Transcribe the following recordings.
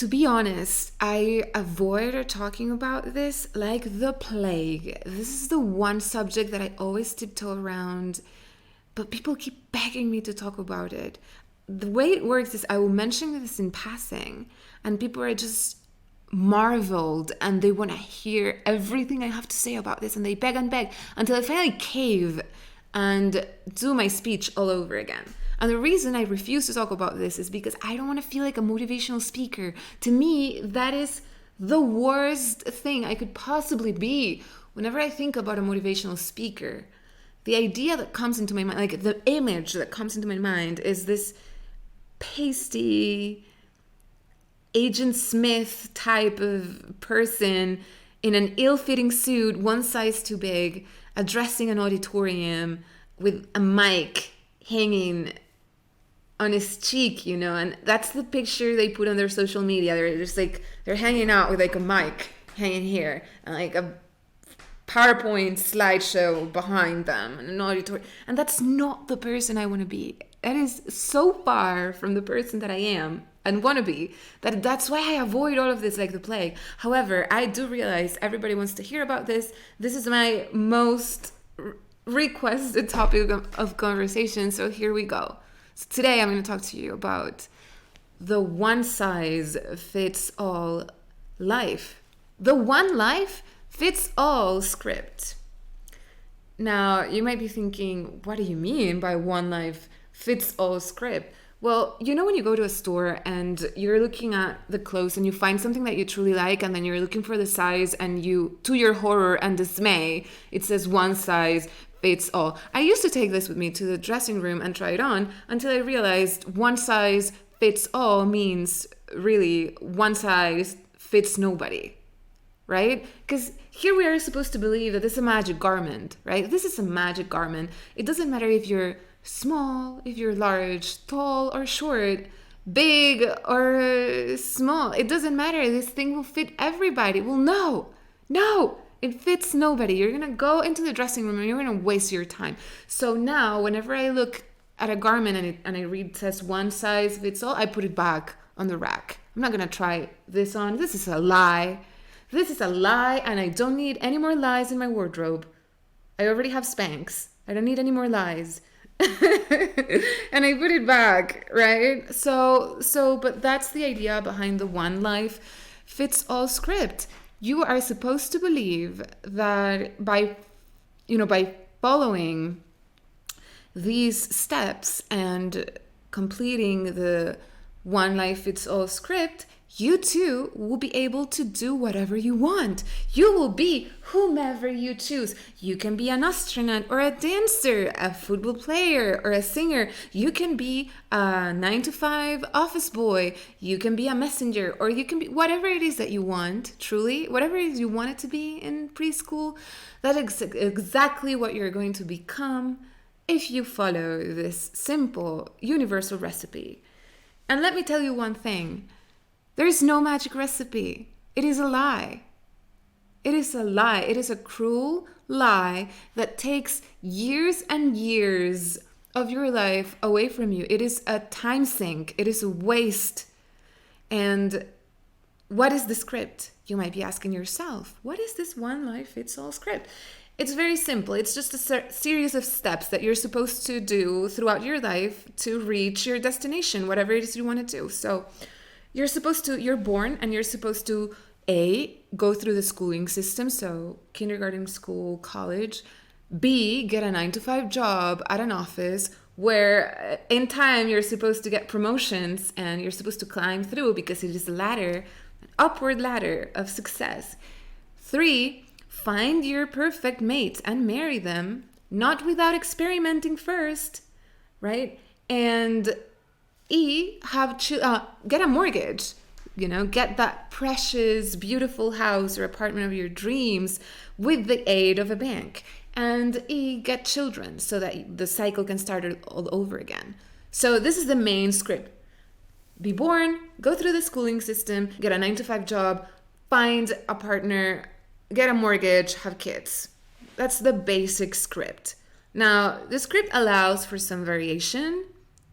To be honest, I avoid talking about this like the plague. This is the one subject that I always tiptoe around, but people keep begging me to talk about it. The way it works is I will mention this in passing, and people are just marveled and they want to hear everything I have to say about this, and they beg and beg until I finally cave and do my speech all over again. And the reason I refuse to talk about this is because I don't want to feel like a motivational speaker. To me, that is the worst thing I could possibly be. Whenever I think about a motivational speaker, the idea that comes into my mind, like the image that comes into my mind, is this pasty Agent Smith type of person in an ill-fitting suit, one size too big, addressing an auditorium with a mic hanging on his cheek, and that's the picture they put on their social media. They're just like, they're hanging out with like a mic hanging here and like a PowerPoint slideshow behind them and an auditorium. And that's not the person I want to be. That is so far from the person that I am and want to be, that's why I avoid all of this like the plague. However, I do realize everybody wants to hear about this. This is my most requested topic of conversation, so here we go. So today I'm going to talk to you about the one size fits all life. The one life fits all script. Now, you might be thinking, what do you mean by one life fits all script? Well, when you go to a store and you're looking at the clothes and you find something that you truly like, and then you're looking for the size, and to your horror and dismay, it says one size fits all. I used to take this with me to the dressing room and try it on until I realized one size fits all means really one size fits nobody, right? Because here we are supposed to believe that this is a magic garment, right? This is a magic garment. It doesn't matter if you're small, if you're large, tall or short, big or small. It doesn't matter. This thing will fit everybody. Well, no, it fits nobody. You're going to go into the dressing room and you're going to waste your time. So now whenever I look at a garment and I read it says one size fits all, I put it back on the rack. I'm not going to try this on. This is a lie. This is a lie, and I don't need any more lies in my wardrobe. I already have Spanx. I don't need any more lies. And I put it back, right? But that's the idea behind the one life fits all script. You are supposed to believe that by following these steps and completing the one life fits all script, you too will be able to do whatever you want. You will be whomever you choose. You can be an astronaut or a dancer, a football player or a singer. You can be a 9-to-5 office boy. You can be a messenger, or you can be whatever it is that you want, truly. Whatever it is you want it to be in preschool, that is exactly what you're going to become if you follow this simple, universal recipe. And let me tell you one thing. There is no magic recipe. It is a lie. It is a lie. It is a cruel lie that takes years and years of your life away from you. It is a time sink. It is a waste. And what is the script? You might be asking yourself, what is this one life fits all script? It's very simple. It's just a series of steps that you're supposed to do throughout your life to reach your destination, whatever it is you want to do. So you're born and you're supposed to A, go through the schooling system, so kindergarten, school, college. B, get a 9-to-5 job at an office where in time you're supposed to get promotions and you're supposed to climb through because it is a ladder, an upward ladder of success. 3, find your perfect mate and marry them, not without experimenting first, right? And E, get a mortgage, get that precious, beautiful house or apartment of your dreams with the aid of a bank. And E, get children so that the cycle can start all over again. So this is the main script. Be born, go through the schooling system, get a 9-to-5 job, find a partner, get a mortgage, have kids. That's the basic script. Now, the script allows for some variation,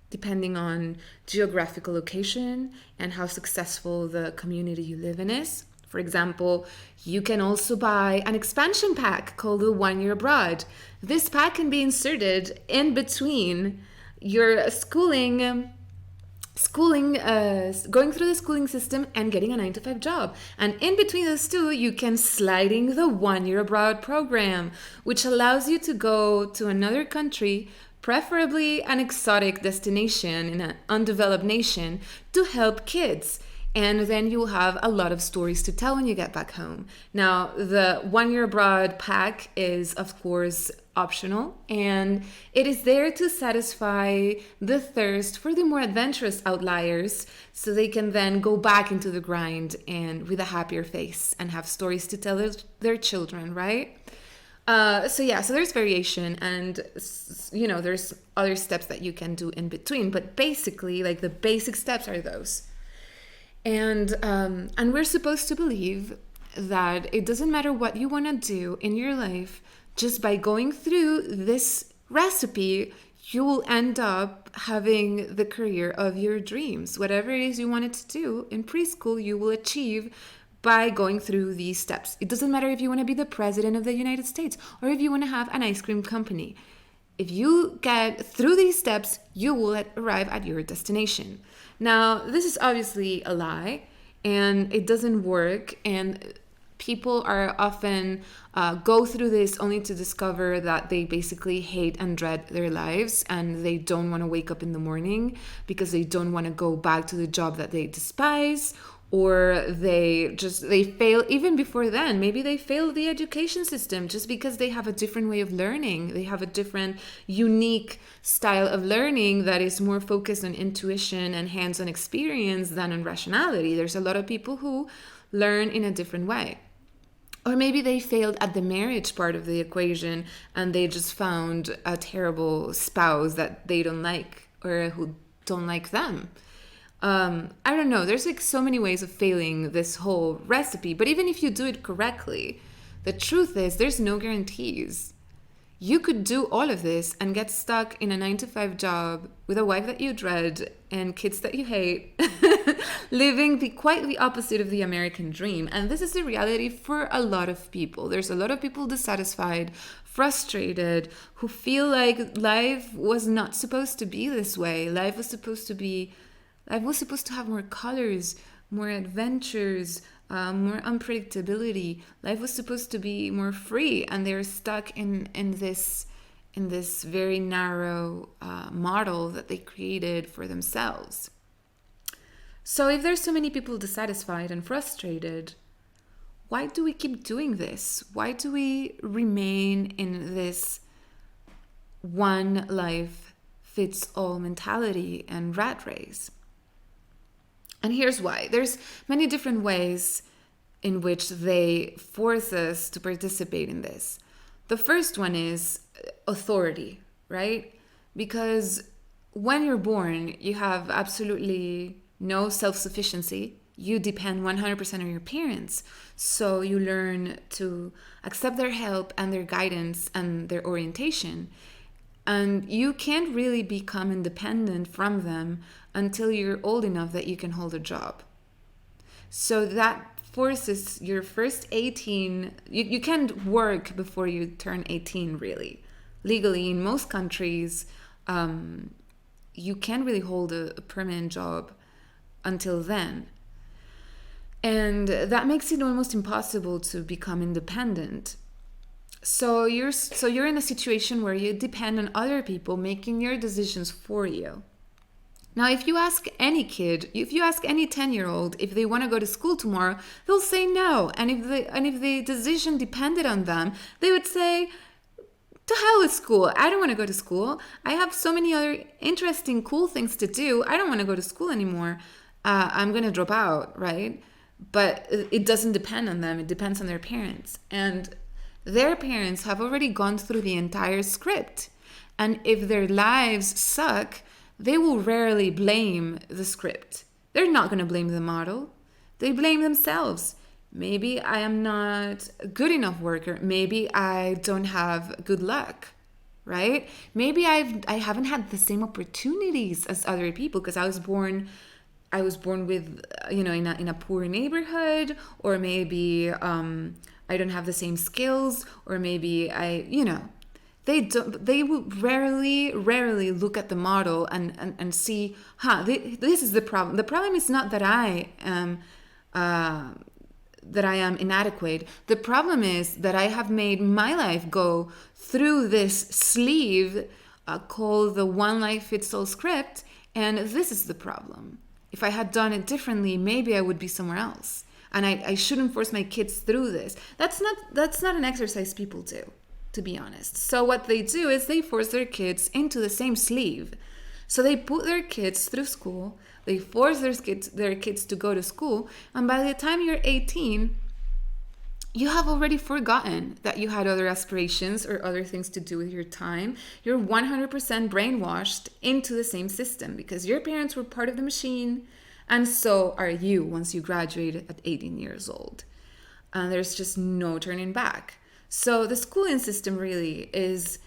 depending on geographical location and how successful the community you live in is. For example, you can also buy an expansion pack called the 1 Year Abroad. This pack can be inserted in between your going through the schooling system and getting a 9-to-5 job. And in between those two, you can slide in the 1 Year Abroad program, which allows you to go to another country, preferably an exotic destination in an undeveloped nation, to help kids. And then you'll have a lot of stories to tell when you get back home. Now, the 1 Year Abroad pack is, of course, optional, and it is there to satisfy the thirst for the more adventurous outliers so they can then go back into the grind and with a happier face and have stories to tell their children, right? So there's variation, and there's other steps that you can do in between, but basically, like, the basic steps are those. And we're supposed to believe that it doesn't matter what you want to do in your life, just by going through this recipe, you will end up having the career of your dreams. Whatever it is you wanted to do in preschool, you will achieve by going through these steps. It doesn't matter if you want to be the president of the United States or if you want to have an ice cream company. If you get through these steps, you will arrive at your destination. Now, this is obviously a lie, and it doesn't work, and people are often go through this only to discover that they basically hate and dread their lives, and they don't want to wake up in the morning because they don't want to go back to the job that they despise, or they fail even before then. Maybe they fail the education system just because they have a different way of learning. They have a different, unique style of learning that is more focused on intuition and hands-on experience than on rationality. There's a lot of people who learn in a different way. Or maybe they failed at the marriage part of the equation and they just found a terrible spouse that they don't like or who don't like them. I don't know. There's like so many ways of failing this whole recipe. But even if you do it correctly, the truth is there's no guarantees. You could do all of this and get stuck in a 9-to-5 job with a wife that you dread and kids that you hate, living quite the opposite of the American dream. And this is the reality for a lot of people. There's a lot of people dissatisfied, frustrated, who feel like life was not supposed to be this way. Life was supposed to have more colors, more adventures, more unpredictability. Life was supposed to be more free, and they're stuck in this very narrow model that they created for themselves. So if there's so many people dissatisfied and frustrated, why do we keep doing this? Why do we remain in this one life fits all mentality and rat race? And here's why. There's many different ways in which they force us to participate in this. The first one is authority, right? Because when you're born, you have absolutely no self-sufficiency. You depend 100% on your parents. So you learn to accept their help and their guidance and their orientation. And you can't really become independent from them until you're old enough that you can hold a job. So that forces your first 18, you can't work before you turn 18 really. Legally, in most countries, you can't really hold a permanent job until then. And that makes it almost impossible to become independent. So you're in a situation where you depend on other people making your decisions for you. Now, if you ask any kid, if you ask any 10-year-old if they want to go to school tomorrow, they'll say no. And if the decision depended on them, they would say, to hell with school. I don't want to go to school. I have so many other interesting, cool things to do. I don't want to go to school anymore. I'm going to drop out, right? But it doesn't depend on them. It depends on their parents. And their parents have already gone through the entire script. And if their lives suck, they will rarely blame the script. They're not going to blame the model. They blame themselves. Maybe I am not a good enough worker. Maybe I don't have good luck, right? Maybe I haven't had the same opportunities as other people because I was born with, in a poor neighborhood, or maybe I don't have the same skills, or maybe they will rarely look at the model and see, this is the problem. The problem is not that I am inadequate. The problem is that I have made my life go through this sleeve called the one life fits all script, and this is the problem. If I had done it differently, maybe I would be somewhere else. And I shouldn't force my kids through this. That's not an exercise people do, to be honest. So what they do is they force their kids into the same sleeve. So they put their kids through school, they force their kids to go to school, and by the time you're 18, you have already forgotten that you had other aspirations or other things to do with your time. You're 100% brainwashed into the same system because your parents were part of the machine, and so are you once you graduate at 18 years old. And there's just no turning back. So the schooling system really is,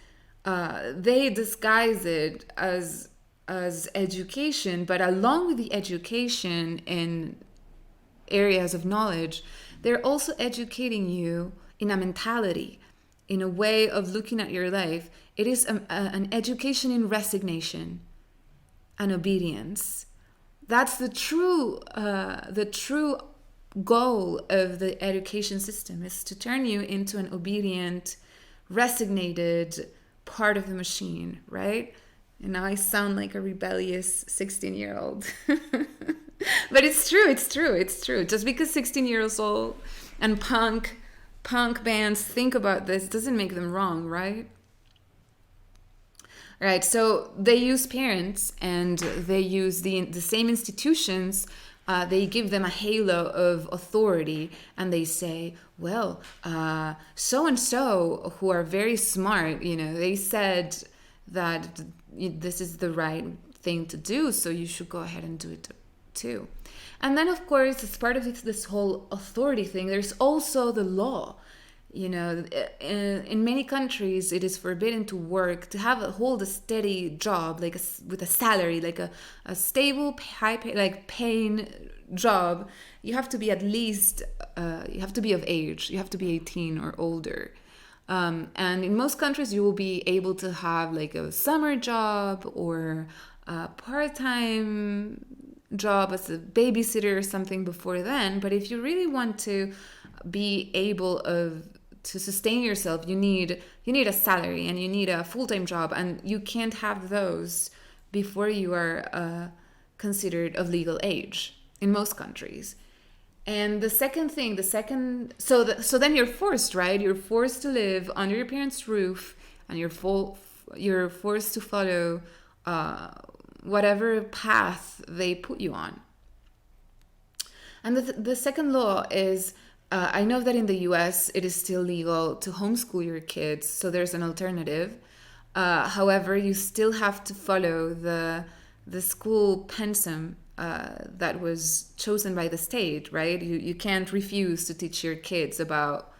they disguise it as education, but along with the education in areas of knowledge, they're also educating you in a mentality, in a way of looking at your life. It is an education in resignation and obedience. That's the true goal of the education system, is to turn you into an obedient, resignated part of the machine, right? And now I sound like a rebellious 16-year-old. But it's true. Just because 16 years old and punk bands think about this doesn't make them wrong, right? All right, so they use parents and they use the same institutions. They give them a halo of authority, and they say, well, so-and-so who are very smart, they said that this is the right thing to do, so you should go ahead and do it too. And then, of course, as part of this whole authority thing, there's also the law. In many countries, it is forbidden to hold a steady job, with a salary, like a stable, paying job. You have to be at least, you have to be of age. You have to be 18 or older. And in most countries, you will be able to have like a summer job or a part-time job as a babysitter or something before then. But if you really want to be able to sustain yourself, you need a salary and you need a full-time job, and you can't have those before you are considered of legal age in most countries. And so then you're forced, right? You're forced to live under your parents' roof, and you're forced to follow whatever path they put you on. And the second law is, I know that in the US it is still legal to homeschool your kids, so there's an alternative. However, you still have to follow the school pensum that was chosen by the state, right? You can't refuse to teach your kids about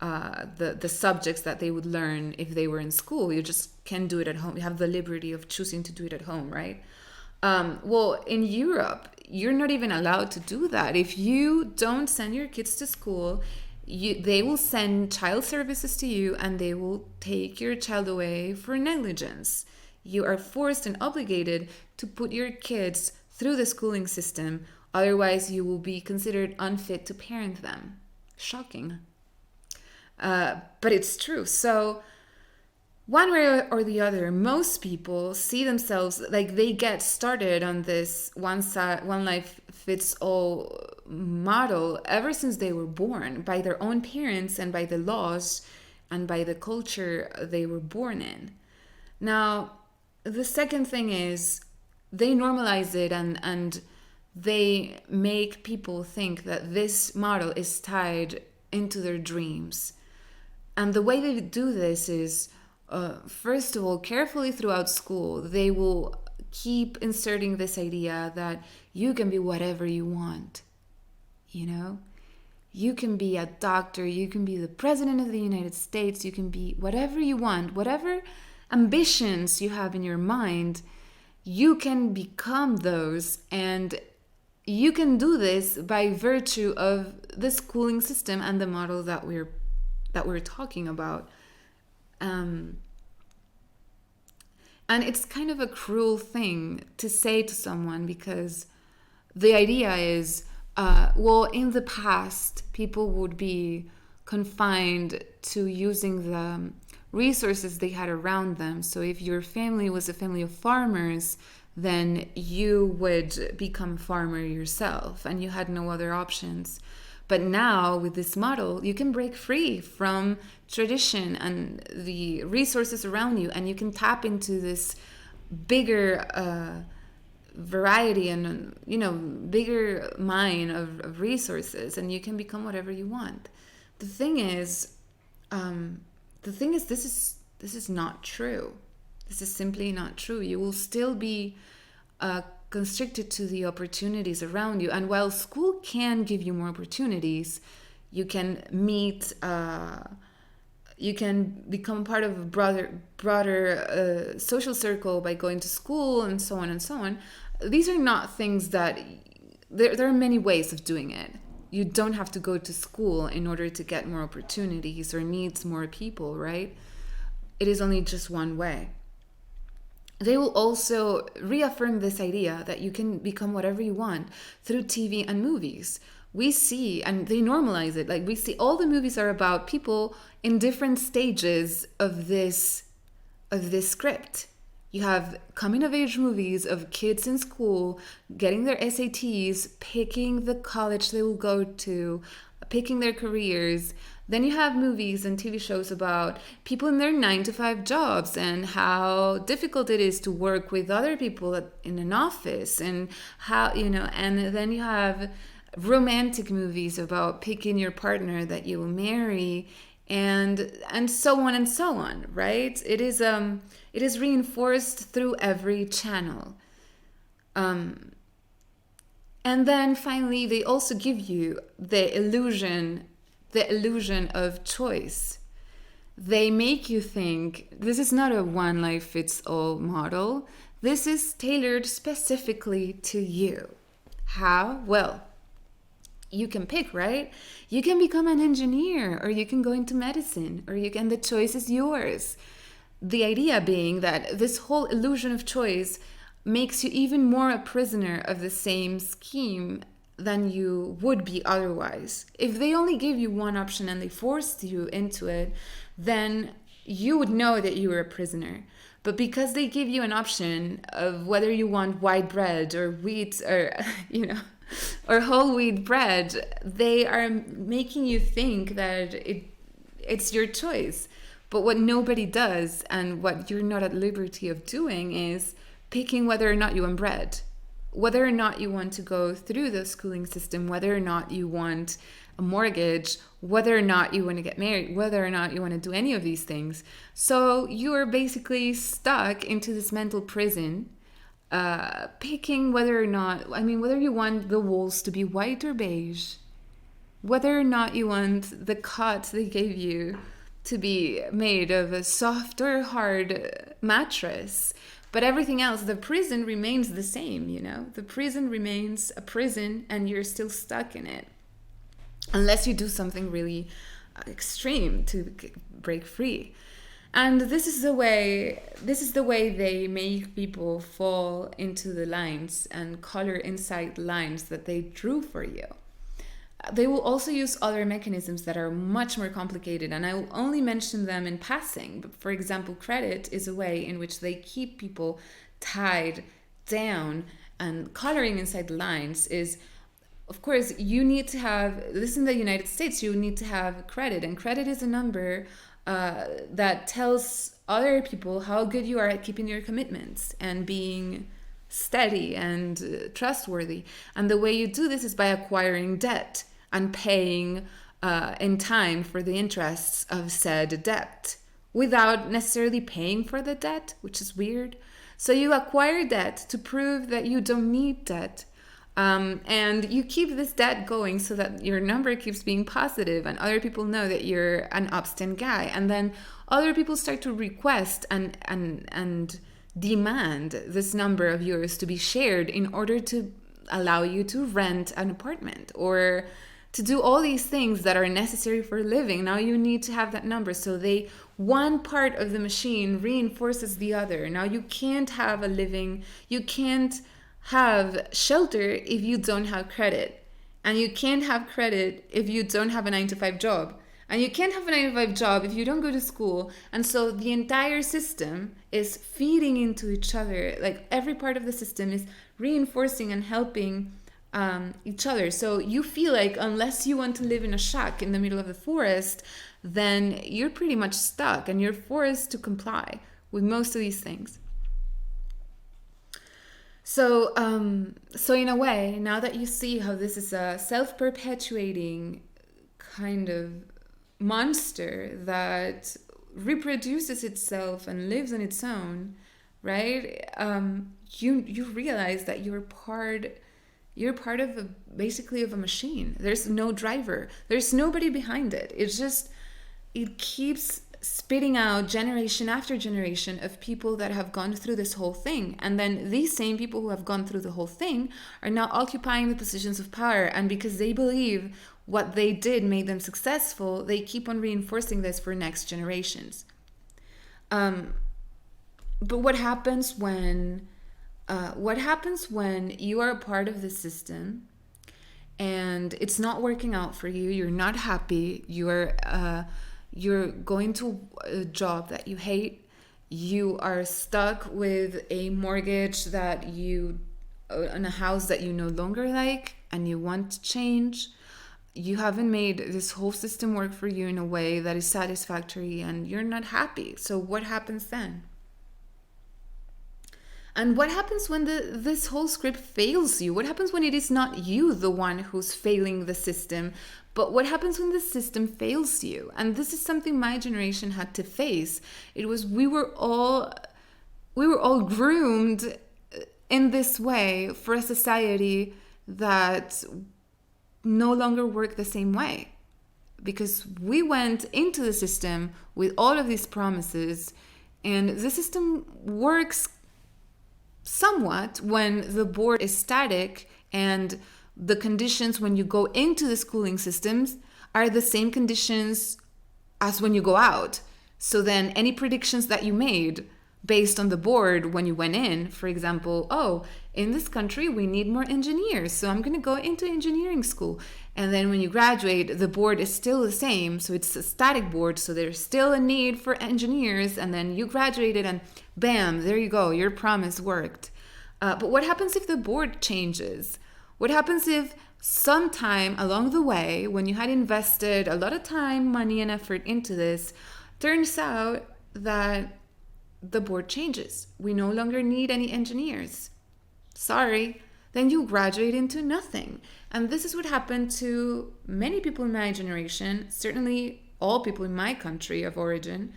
the subjects that they would learn if they were in school. You just can't do it at home. You have the liberty of choosing to do it at home, right? Well, in Europe, you're not even allowed to do that. If you don't send your kids to school, they will send child services to you, and they will take your child away for negligence. You are forced and obligated to put your kids through the schooling system. Otherwise, you will be considered unfit to parent them. Shocking. But it's true. So one way or the other, most people see themselves like they get started on this one life fits all model ever since they were born, by their own parents and by the laws and by the culture they were born in. Now, the second thing is they normalize it and they make people think that this model is tied into their dreams. And the way they do this is, first of all, carefully throughout school, they will keep inserting this idea that you can be whatever you want. You can be a doctor, you can be the president of the United States, you can be whatever you want, whatever ambitions you have in your mind, you can become those, and you can do this by virtue of the schooling system and the model that we're talking about. And it's kind of a cruel thing to say to someone, because the idea is, well, in the past, people would be confined to using the resources they had around them. So if your family was a family of farmers, then you would become a farmer yourself and you had no other options. But now with this model, you can break free from tradition and the resources around you, and you can tap into this bigger variety and, you know, bigger mine of resources, and you can become whatever you want. The thing is, this is not true. This is simply not true. You will still be constricted to the opportunities around you. And while school can give you more opportunities, you can meet, you can become part of a broader social circle by going to school and so on and so on. These are not things that, there are many ways of doing it. You don't have to go to school in order to get more opportunities or meet more people, right? It is only just one way. They will also reaffirm this idea that you can become whatever you want through TV and movies. We see, and they normalize it, like we see all the movies are about people in different stages of this script. You have coming of age movies of kids in school getting their SATs, picking the college they will go to, picking their careers. Then you have movies and TV shows about people in their 9-to-5 jobs and how difficult it is to work with other people in an office, and how, you know, and then you have romantic movies about picking your partner that you will marry, and so on and so on, right? It is reinforced through every channel. And then finally, they also give you the illusion of choice. They make you think this is not a one-life-fits-all model. This is tailored specifically to you. How? Well, you can pick, right? You can become an engineer, or you can go into medicine, or the choice is yours. The idea being that this whole illusion of choice makes you even more a prisoner of the same scheme than you would be otherwise. If they only gave you one option and they forced you into it, then you would know that you were a prisoner. But because they give you an option of whether you want white bread or wheat, or, you know, or whole wheat bread, they are making you think that it's your choice. But what nobody does, and what you're not at liberty of doing, is picking whether or not you want bread, whether or not you want to go through the schooling system, whether or not you want a mortgage, whether or not you want to get married, whether or not you want to do any of these things. So you are basically stuck into this mental prison, picking whether or not, whether you want the walls to be white or beige, whether or not you want the cot they gave you to be made of a soft or hard mattress. But everything else, the prison remains the same, you know? The prison remains a prison, and you're still stuck in it. Unless you do something really extreme to break free. And this is the way they make people fall into the lines and color inside lines that they drew for you. They will also use other mechanisms that are much more complicated, and I will only mention them in passing. But for example, credit is a way in which they keep people tied down, and coloring inside lines is, of course, you need to have, this in the United States, you need to have credit, and credit is a number that tells other people how good you are at keeping your commitments and being steady and trustworthy. And the way you do this is by acquiring debt and paying in time for the interests of said debt without necessarily paying for the debt, which is weird. So you acquire debt to prove that you don't need debt. And you keep this debt going so that your number keeps being positive, and other people know that you're an obstinate guy. And then other people start to request and demand this number of yours to be shared in order to allow you to rent an apartment or to do all these things that are necessary for living. Now you need to have that number. So one part of the machine reinforces the other. Now you can't have a living, you can't have shelter if you don't have credit. And you can't have credit if you don't have a 9-to-5 job. And you can't have a 9-to-5 job if you don't go to school. And so the entire system is feeding into each other. Like every part of the system is reinforcing and helping each other. So you feel like unless you want to live in a shack in the middle of the forest, then you're pretty much stuck and you're forced to comply with most of these things. So in a way, now that you see how this is a self-perpetuating kind of monster that reproduces itself and lives on its own, right? You realize that you're part of basically of a machine. There's no driver. There's nobody behind it. It keeps spitting out generation after generation of people that have gone through this whole thing. And then these same people who have gone through the whole thing are now occupying the positions of power. And because they believe what they did made them successful, they keep on reinforcing this for next generations. But what happens when you are a part of the system and it's not working out for you, you're not happy, you're going to a job that you hate, you are stuck with a mortgage on a house that you no longer like and you want to change, you haven't made this whole system work for you in a way that is satisfactory and you're not happy. So what happens then? And what happens when this whole script fails you? What happens when it is not you the one who's failing the system, but what happens when the system fails you? And this is something my generation had to face. It was we were all groomed in this way for a society that no longer worked the same way, because we went into the system with all of these promises, and the system works somewhat when the board is static and the conditions when you go into the schooling systems are the same conditions as when you go out. So then any predictions that you made based on the board when you went in, for example, in this country we need more engineers, so I'm going to go into engineering school. And then when you graduate, the board is still the same, so it's a static board, so there's still a need for engineers, and then you graduated and bam, there you go, your promise worked. But what happens if the board changes? What happens if sometime along the way, when you had invested a lot of time, money, and effort into this, turns out that the board changes? We no longer need any engineers. Sorry. Then you graduate into nothing. And this is what happened to many people in my generation, certainly all people in my country of origin.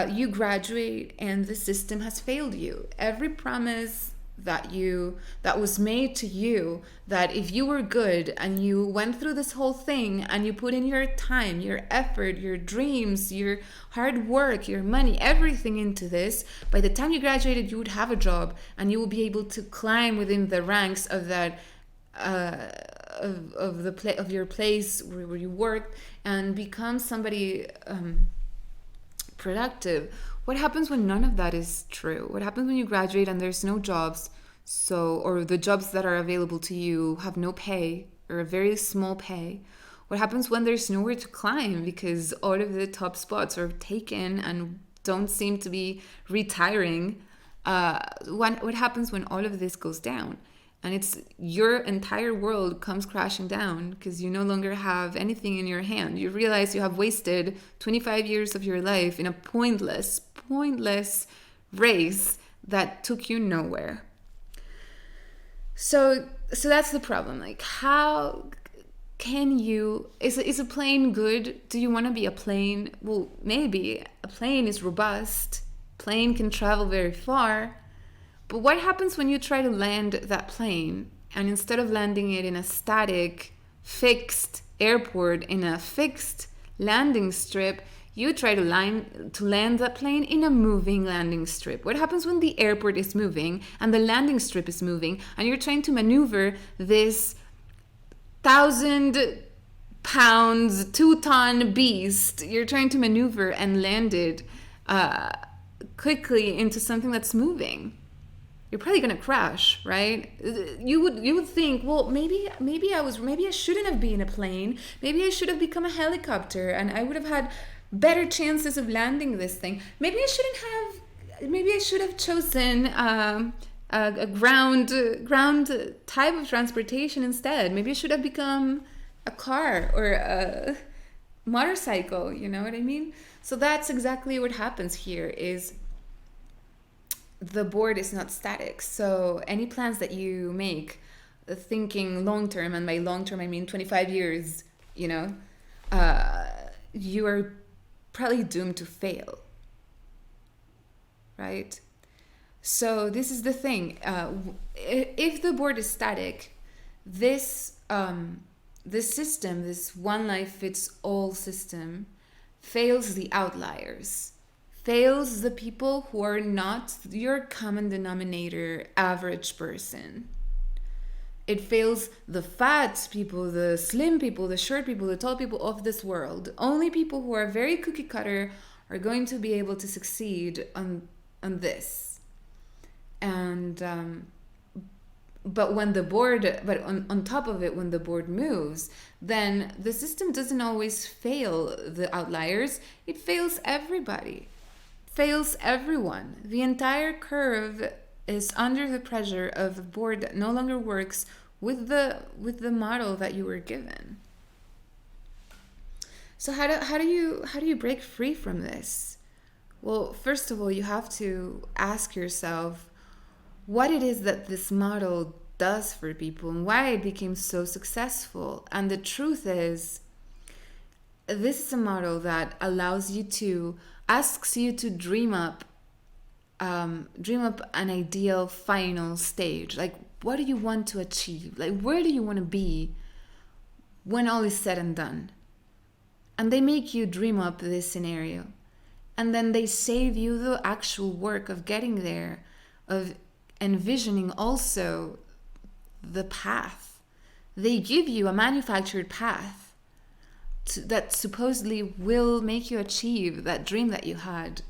You graduate and the system has failed you. Every promise that was made to you, that if you were good and you went through this whole thing and you put in your time, your effort, your dreams, your hard work, your money, everything into this, by the time you graduated you would have a job and you will be able to climb within the ranks of that of your place where you worked and become somebody productive. What happens when none of that is true? What happens when you graduate and there's no jobs, or the jobs that are available to you have no pay or a very small pay? What happens when there's nowhere to climb because all of the top spots are taken and don't seem to be retiring? What happens when all of this goes down? And it's your entire world comes crashing down because you no longer have anything in your hand. You realize you have wasted 25 years of your life in a pointless race that took you nowhere. So that's the problem. Like, how can you, is a plane good? Do you want to be a plane? Well, maybe. A plane is robust. Plane can travel very far. But what happens when you try to land that plane And instead of landing it in a static, fixed airport, in a fixed landing strip, you try to land that plane in a moving landing strip. What happens when the airport is moving and the landing strip is moving, and you're trying to maneuver this 1,000-pound, 2-ton beast? You're trying to maneuver and land it quickly into something that's moving. You're probably gonna crash, right? You would think, well, maybe I shouldn't have been a plane. Maybe I should have become a helicopter, and I would have had better chances of landing this thing. Maybe I should have chosen a ground type of transportation instead. Maybe I should have become a car or a motorcycle. You know what I mean? So that's exactly what happens here. Is the board is not static. So any plans that you make, thinking long term, and by long term I mean 25 years, you know, you are probably doomed to fail, right? So this is the thing. If the board is static, this system, this one life fits all system, fails the outliers, fails the people who are not your common denominator average person. It fails the fat people, the slim people, the short people, the tall people of this world. Only people who are very cookie cutter are going to be able to succeed on this. And but on top of it, when the board moves, then the system doesn't always fail the outliers. It fails everybody, fails everyone. The entire curve is under the pressure of a board that no longer works with the model that you were given. So how do you break free from this? Well, first of all, you have to ask yourself what it is that this model does for people and why it became so successful. And the truth is, this is a model that asks you to dream up an ideal final stage. Like, what do you want to achieve? Like, where do you want to be when all is said and done? And they make you dream up this scenario. And then they save you the actual work of getting there, of envisioning also the path. They give you a manufactured path that supposedly will make you achieve that dream that you had.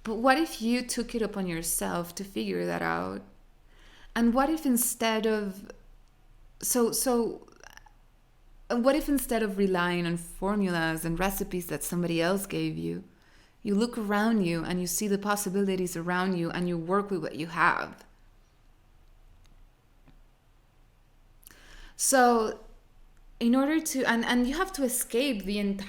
But what if you took it upon yourself to figure that out? And what if instead of relying on formulas and recipes that somebody else gave you, you look around you and you see the possibilities around you and you work with what you have? So in order to, and you have to escape in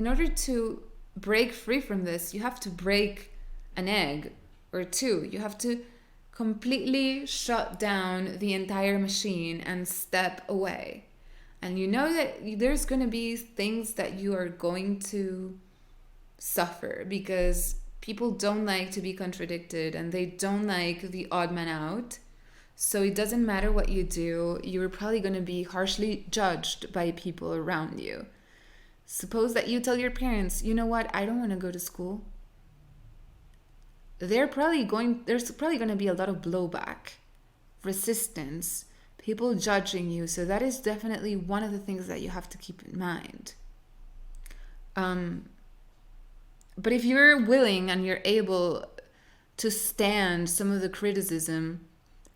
order to break free from this, you have to break an egg or two. You have to completely shut down the entire machine and step away. And you know that there's going to be things that you are going to suffer, because people don't like to be contradicted and they don't like the odd man out. So it doesn't matter what you do, you're probably going to be harshly judged by people around you. Suppose that you tell your parents, you know what, I don't want to go to school. There's probably going to be a lot of blowback, resistance, people judging you. So that is definitely one of the things that you have to keep in mind. But if you're willing and you're able to stand some of the criticism,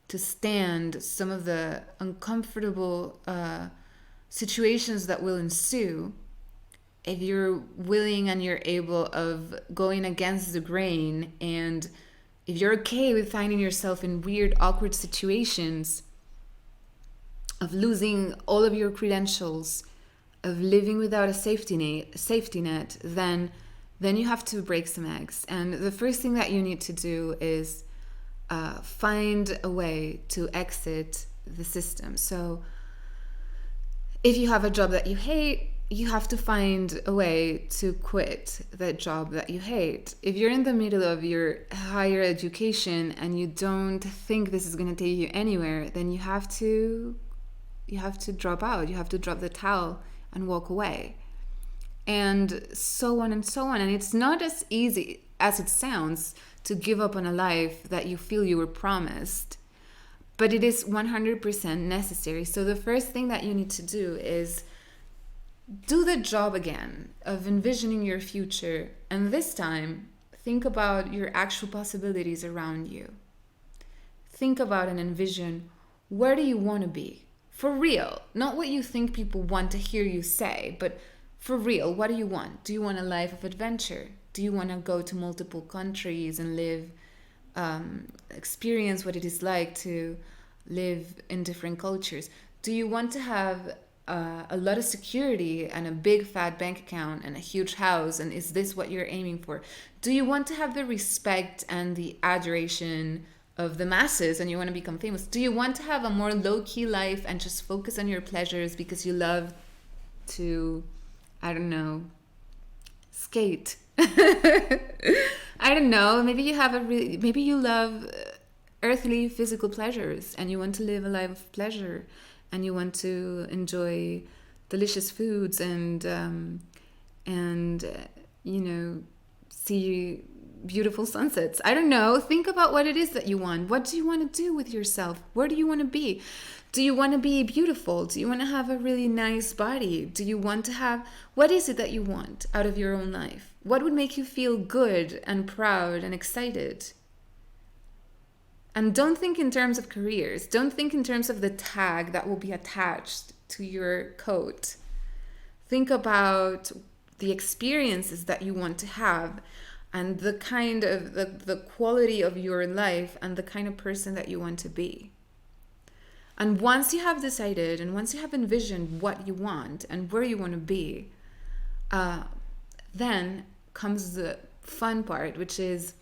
to stand some of the uncomfortable situations that will ensue, if you're willing and you're able of going against the grain, and if you're okay with finding yourself in weird, awkward situations, of losing all of your credentials, of living without a safety net, then you have to break some eggs. And the first thing that you need to do is find a way to exit the system. So if you have a job that you hate, you have to find a way to quit that job that you hate. If you're in the middle of your higher education and you don't think this is going to take you anywhere, then you have to drop out. You have to drop the towel and walk away. And so on and so on. And it's not as easy as it sounds to give up on a life that you feel you were promised, but it is 100% necessary. So the first thing that you need to do is do the job again of envisioning your future, and this time think about your actual possibilities around you. Think about and envision, where do you want to be? For real, not what you think people want to hear you say, but for real, what do you want? Do you want a life of adventure? Do you want to go to multiple countries and live, experience what it is like to live in different cultures? Do you want to have a lot of security and a big fat bank account and a huge house? And is this what you're aiming for? Do you want to have the respect and the adoration of the masses and you want to become famous? Do you want to have a more low-key life and just focus on your pleasures because you love to, I don't know, skate? I don't know, maybe you love earthly physical pleasures and you want to live a life of pleasure and you want to enjoy delicious foods and see beautiful sunsets. I don't know. Think about what it is that you want. What do you want to do with yourself? Where do you want to be? Do you want to be beautiful? Do you want to have a really nice body? Do you want to have... What is it that you want out of your own life? What would make you feel good and proud and excited? And don't think in terms of careers. Don't think in terms of the tag that will be attached to your coat. Think about the experiences that you want to have and the kind of the quality of your life and the kind of person that you want to be. And once you have decided and once you have envisioned what you want and where you want to be, then comes the fun part, which is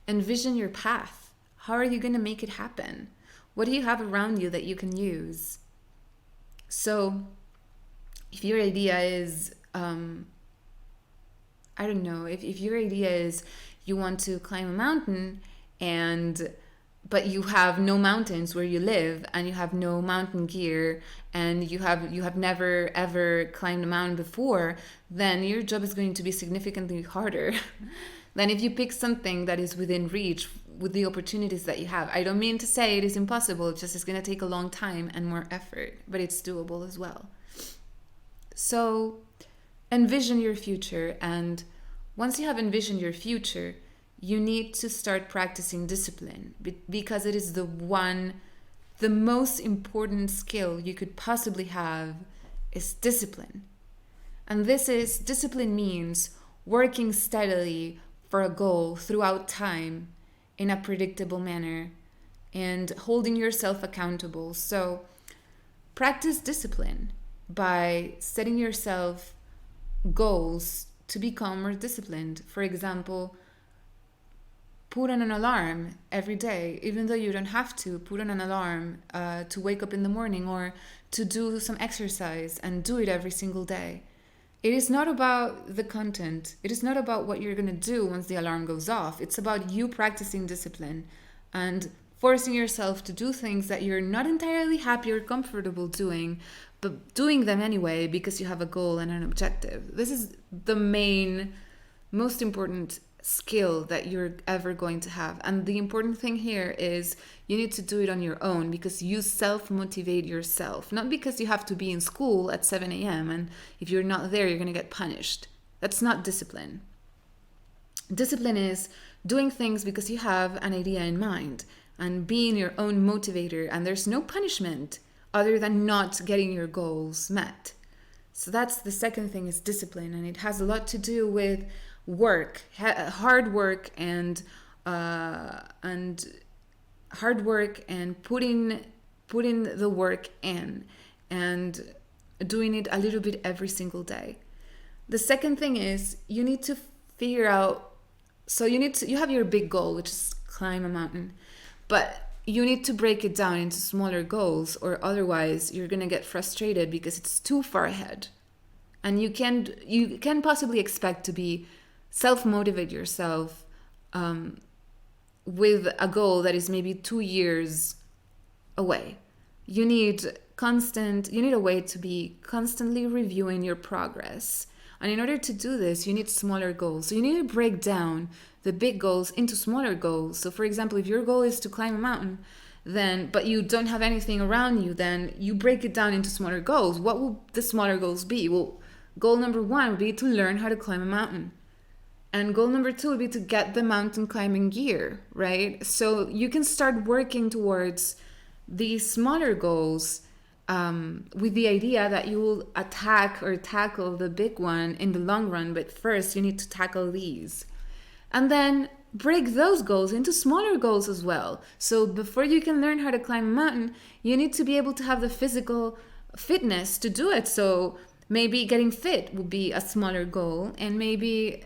envision your path. How are you going to make it happen? What do you have around you that you can use? So if your idea is, I don't know, if your idea is you want to climb a mountain but you have no mountains where you live and you have no mountain gear and you have never ever climbed a mountain before, then your job is going to be significantly harder than if you pick something that is within reach with the opportunities that you have. I don't mean to say it is impossible, it's just it's going to take a long time and more effort, but it's doable as well. So envision your future, and once you have envisioned your future, you need to start practicing discipline, because it is the most important skill you could possibly have is discipline. And discipline means working steadily for a goal throughout time in a predictable manner and holding yourself accountable. So practice discipline by setting yourself goals to become more disciplined. For example, put on an alarm every day, even though you don't have to. Put on an alarm to wake up in the morning or to do some exercise, and do it every single day. It is not about the content. It is not about what you're going to do once the alarm goes off. It's about you practicing discipline and forcing yourself to do things that you're not entirely happy or comfortable doing, but doing them anyway because you have a goal and an objective. This is the most important skill that you're ever going to have. And the important thing here is you need to do it on your own, because you self-motivate yourself, not because you have to be in school at 7 a.m. and if you're not there, you're going to get punished. That's not discipline. Discipline is doing things because you have an idea in mind and being your own motivator, and there's no punishment other than not getting your goals met. So that's the second thing, is discipline, and it has a lot to do with work, hard work, and putting the work in and doing it a little bit every single day. The second thing is you need to figure out, so you have your big goal, which is climb a mountain, but you need to break it down into smaller goals, or otherwise you're going to get frustrated because it's too far ahead. And you can possibly expect to be self-motivate yourself with a goal that is maybe 2 years away. You need a way to be constantly reviewing your progress. And in order to do this, you need smaller goals. So you need to break down the big goals into smaller goals. So for example, if your goal is to climb a mountain, but you don't have anything around you, then you break it down into smaller goals. What will the smaller goals be? Well, goal number 1 would be to learn how to climb a mountain. And goal number 2 would be to get the mountain climbing gear, right? So you can start working towards these smaller goals with the idea that you will attack or tackle the big one in the long run, but first you need to tackle these. And then break those goals into smaller goals as well. So before you can learn how to climb a mountain, you need to be able to have the physical fitness to do it. So maybe getting fit would be a smaller goal. And maybe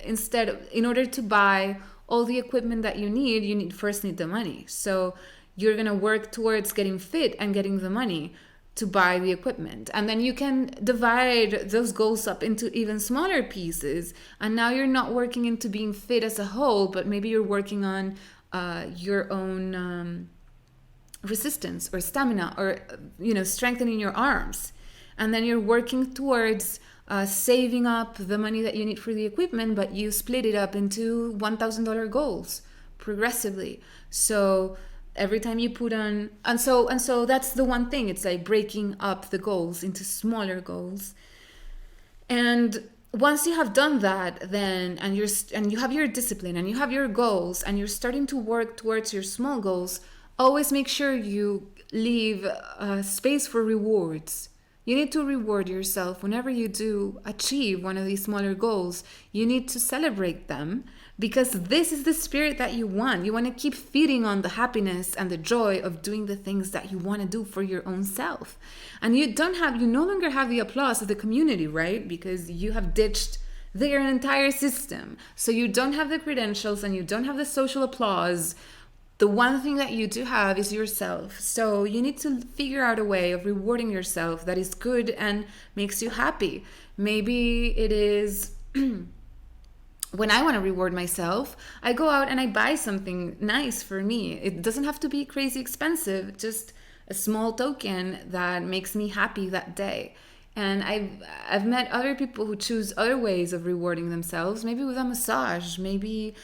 in order to buy all the equipment that you need first need the money. So you're going to work towards getting fit and getting the money to buy the equipment. And then you can divide those goals up into even smaller pieces. And now you're not working into being fit as a whole, but maybe you're working on your own resistance or stamina, or strengthening your arms. And then you're working towards saving up the money that you need for the equipment, but you split it up into $1,000 goals progressively. So every time you put on, and so that's the one thing. It's like breaking up the goals into smaller goals. And once you have done that, then and you have your discipline and you have your goals and you're starting to work towards your small goals, always make sure you leave space for rewards. You need to reward yourself whenever you do achieve one of these smaller goals. You need to celebrate them, because this is the spirit that you want. You want to keep feeding on the happiness and the joy of doing the things that you want to do for your own self. And you no longer have the applause of the community, right? Because you have ditched their entire system. So you don't have the credentials and you don't have the social applause. The one thing that you do have is yourself. So you need to figure out a way of rewarding yourself that is good and makes you happy. Maybe it is when I want to reward myself, I go out and I buy something nice for me. It doesn't have to be crazy expensive, just a small token that makes me happy that day. And I've met other people who choose other ways of rewarding themselves, maybe with a massage, maybe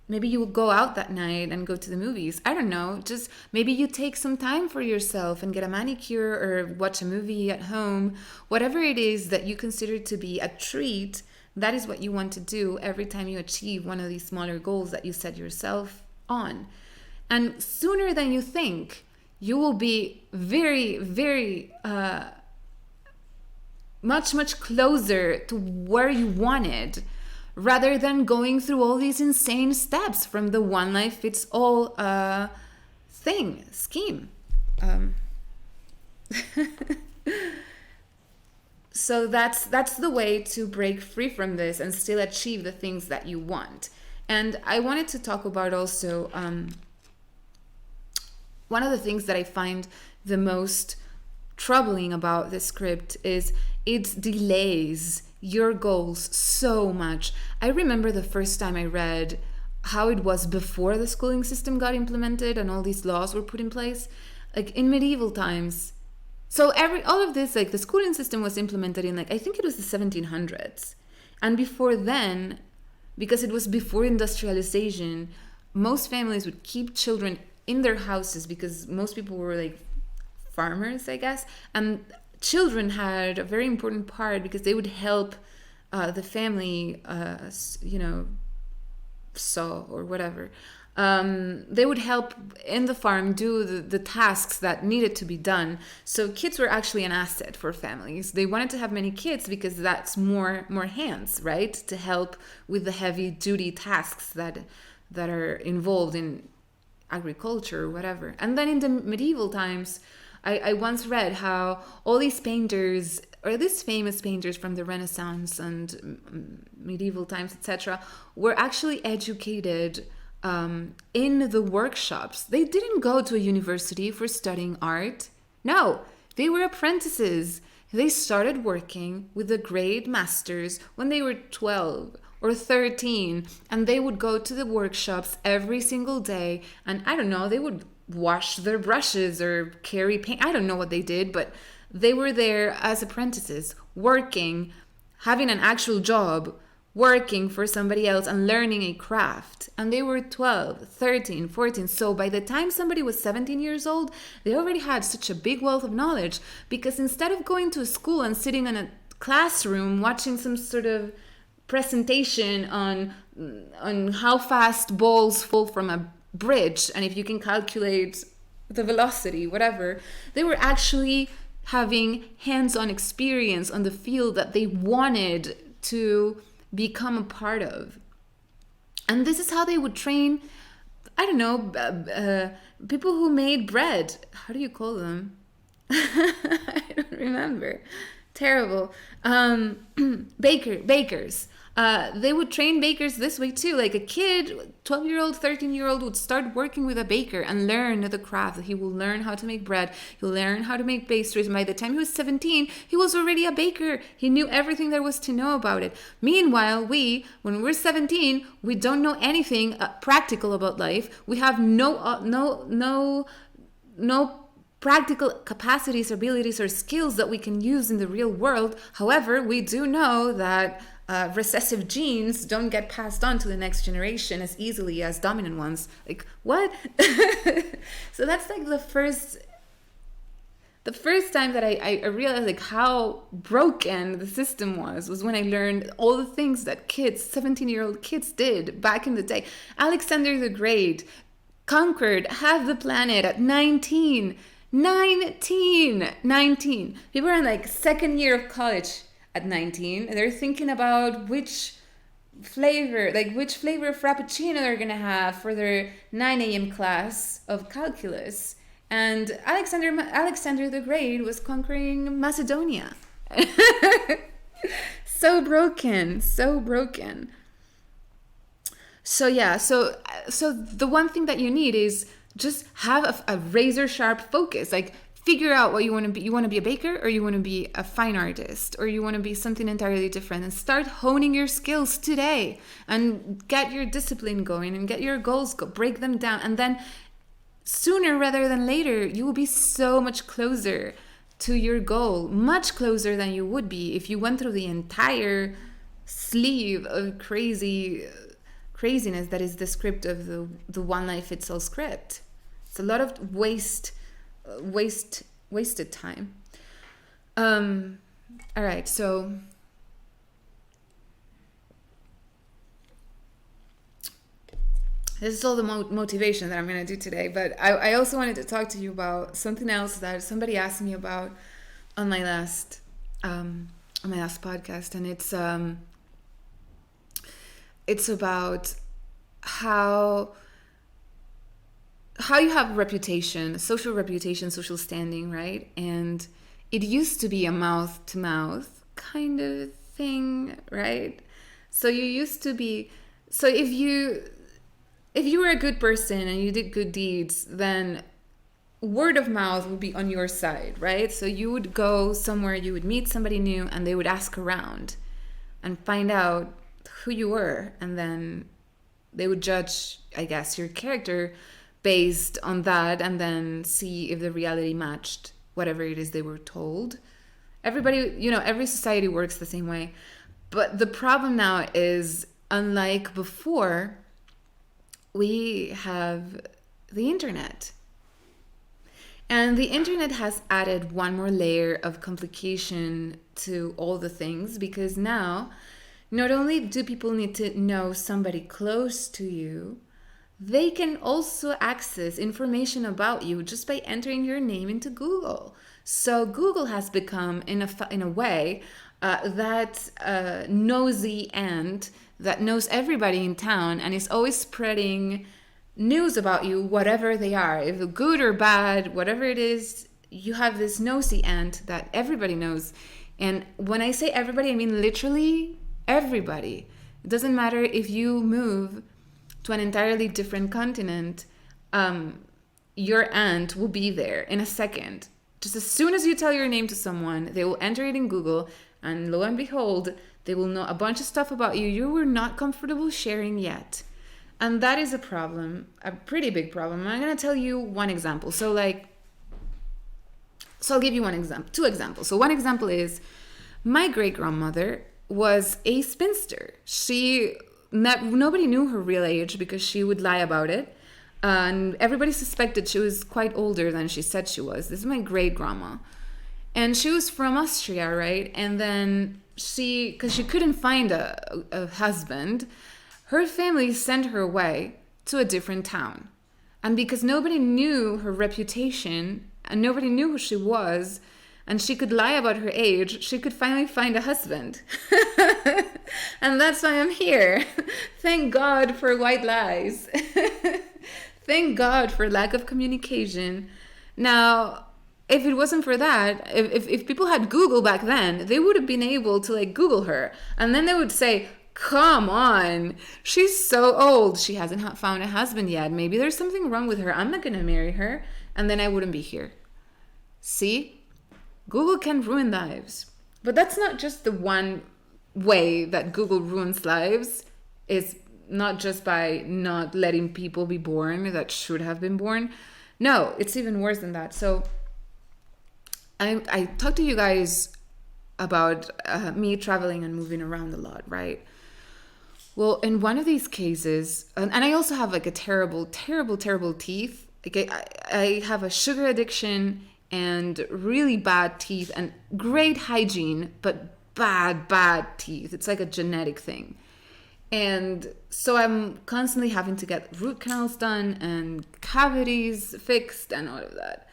you will go out that night and go to the movies. I don't know. Just maybe you take some time for yourself and get a manicure or watch a movie at home. Whatever it is that you consider to be a treat, that is what you want to do every time you achieve one of these smaller goals that you set yourself on. And sooner than you think, you will be very, very much closer to where you wanted, rather than going through all these insane steps from the one life fits all scheme. So that's the way to break free from this and still achieve the things that you want. And I wanted to talk about also one of the things that I find the most troubling about the script is it delays your goals so much. I remember the first time I read how it was before the schooling system got implemented and all these laws were put in place. Like in medieval times, so all of this, like the schooling system was implemented in I think it was the 1700s. And before then, because it was before industrialization, most families would keep children in their houses because most people were farmers, I guess. And children had a very important part because they would help the family, sow or whatever. They would help in the farm do the tasks that needed to be done. So kids were actually an asset for families. They wanted to have many kids because that's more hands, right? To help with the heavy duty tasks that are involved in agriculture or whatever. And then in the medieval times, I once read how all these painters, or these famous painters from the Renaissance and medieval times, etc., were actually educated in the workshops. They didn't go to a university for studying art. No, they were apprentices. They started working with the great masters when they were 12 or 13, and they would go to the workshops every single day, and I don't know, they would wash their brushes or carry paint. I don't know what they did, but they were there as apprentices, working, having an actual job, working for somebody else and learning a craft. And they were 12, 13, 14. So by the time somebody was 17 years old, they already had such a big wealth of knowledge, because instead of going to a school and sitting in a classroom watching some sort of presentation on how fast balls fall from a bridge and if you can calculate the velocity, whatever, they were actually having hands-on experience on the field that they wanted to become a part of. And this is how they would train, I don't know, people who made bread. How do you call them? I don't remember. Terrible. Bakers. They would train bakers this way too. Like a kid, 12-year-old, 13-year-old would start working with a baker and learn the craft. He will learn how to make bread. He'll learn how to make pastries. And by the time he was 17, he was already a baker. He knew everything there was to know about it. Meanwhile, when we're 17, we don't know anything practical about life. We have no practical capacities, abilities, or skills that we can use in the real world. However, we do know that recessive genes don't get passed on to the next generation as easily as dominant ones. Like, what? So that's like the first time that I realized like how broken the system was when I learned all the things that 17-year-old kids did back in the day. Alexander the Great conquered half the planet at 19. 19. People are in like second year of college at 19, and they're thinking about which flavor of frappuccino they're gonna have for their 9 a.m. class of calculus. And Alexander the Great was conquering Macedonia. So broken. So yeah, so the one thing that you need is just have a razor sharp focus. Like, figure out what you want to be. You want to be a baker, or you want to be a fine artist, or you want to be something entirely different, and start honing your skills today and get your discipline going and get your goals break them down. And then sooner rather than later, you will be so much closer to your goal, much closer than you would be if you went through the entire sleeve of craziness that is the script of the one life fits all script. It's a lot of wasted time. All right, so this is all the motivation that I'm going to do today, but I also wanted to talk to you about something else that somebody asked me about on my last podcast, and it's about how you have reputation, social standing, right? And it used to be a mouth-to-mouth kind of thing, right? So you used to be, so if you were a good person and you did good deeds, then word of mouth would be on your side, right? So you would go somewhere, you would meet somebody new, and they would ask around and find out who you were, and then they would judge, I guess, your character based on that, and then see if the reality matched whatever it is they were told. Everybody, every society works the same way. But the problem now is, unlike before, we have the internet. And the internet has added one more layer of complication to all the things, because now, not only do people need to know somebody close to you, they can also access information about you just by entering your name into Google. So Google has become, in a way, that nosy ant that knows everybody in town and is always spreading news about you, whatever they are. If good or bad, whatever it is, you have this nosy ant that everybody knows. And when I say everybody, I mean literally everybody. It doesn't matter if you move to an entirely different continent, your aunt will be there in a second. Just as soon as you tell your name to someone, they will enter it in Google, and lo and behold, they will know a bunch of stuff about you you were not comfortable sharing yet. And that is a problem, a pretty big problem. I'm going to tell you one example. So I'll give you one example, two examples. So one example is my great-grandmother was a spinster. Nobody knew her real age because she would lie about it. And everybody suspected she was quite older than she said she was. This is my great-grandma. And she was from Austria, right? And then because she couldn't find a husband, her family sent her away to a different town. And because nobody knew her reputation and nobody knew who she was, and she could lie about her age, she could finally find a husband. And that's why I'm here. Thank God for white lies. Thank God for lack of communication. Now, if it wasn't for that, if people had Google back then, they would have been able to Google her. And then they would say, come on, she's so old. She hasn't found a husband yet. Maybe there's something wrong with her. I'm not going to marry her. And then I wouldn't be here. See? Google can ruin lives. But that's not just the one way that Google ruins lives. It's not just by not letting people be born that should have been born. No, it's even worse than that. So I talked to you guys about me traveling and moving around a lot, right? Well, in one of these cases, and I also have a terrible teeth. I have a sugar addiction and really bad teeth and great hygiene, but bad teeth. It's like a genetic thing. And so I'm constantly having to get root canals done and cavities fixed and all of that.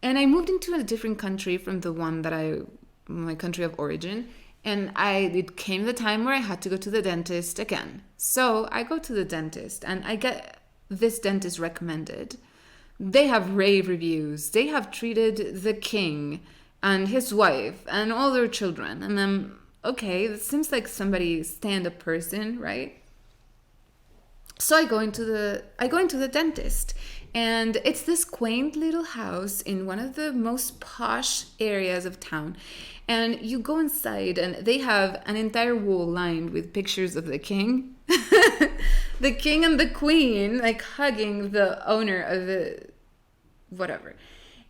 And I moved into a different country from the one that my country of origin. And it came the time where I had to go to the dentist again. So I go to the dentist and I get this dentist recommended. They have rave reviews. They have treated the king and his wife and all their children. And I'm, okay, it seems like somebody stand-up person, right? So I go into the dentist, and it's this quaint little house in one of the most posh areas of town. And you go inside, and they have an entire wall lined with pictures of the king, the king and the queen, hugging the owner of the whatever,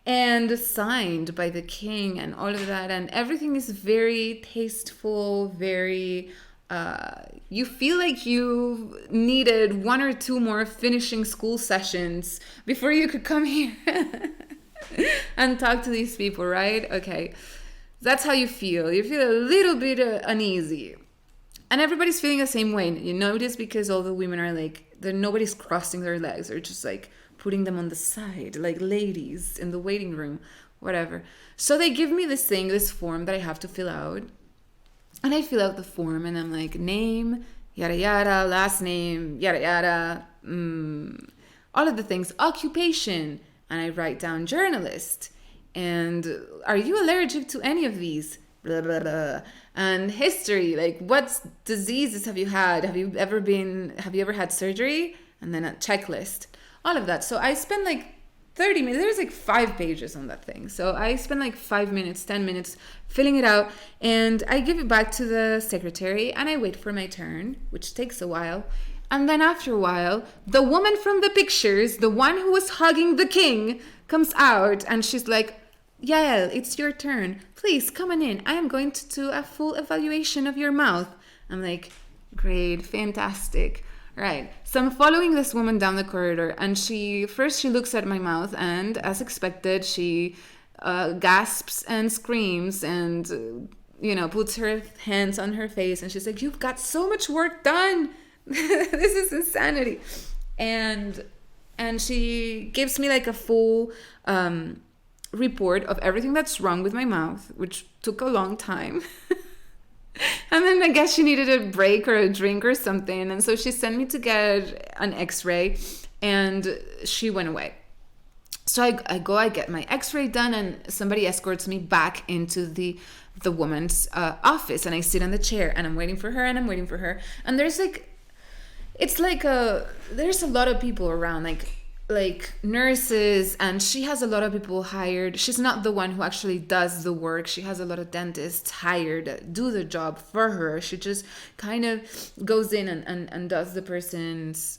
and signed by the king and all of that. And everything is very tasteful, very you feel like you needed one or two more finishing school sessions before you could come here and talk to these people, right? Okay, that's how you feel. You feel a little bit uneasy, and everybody's feeling the same way. You notice because all the women are nobody's crossing their legs. They're just putting them on the side, like ladies in the waiting room, whatever. So they give me this form that I have to fill out. And I fill out the form, and I'm like, name, yada yada, last name, yada yada, all of the things, occupation, and I write down journalist. And are you allergic to any of these? Blah, blah, blah. And history, what diseases have you had? Have you ever had surgery? And then a checklist, all of that. So I spend 30 minutes, there's 5 pages on that thing. So I spend 5 minutes, 10 minutes filling it out, and I give it back to the secretary, and I wait for my turn, which takes a while. And then after a while, the woman from the pictures, the one who was hugging the king, comes out, and she's like, Yael, it's your turn. Please come on in. I am going to do a full evaluation of your mouth. I'm like, great, fantastic. Right. So I'm following this woman down the corridor, and she looks at my mouth, and as expected, she gasps and screams and, puts her hands on her face, and she's like, you've got so much work done. This is insanity. And she gives me a full report of everything that's wrong with my mouth, which took a long time. And then I guess she needed a break or a drink or something. And so she sent me to get an x-ray, and she went away. So I get my x-ray done, and somebody escorts me back into the woman's office, and I sit on the chair, and I'm waiting for her. And there's there's a lot of people around. like nurses, and she has a lot of people hired. She's not the one who actually does the work. She has a lot of dentists hired that do the job for her. She just kind of goes in and does the person's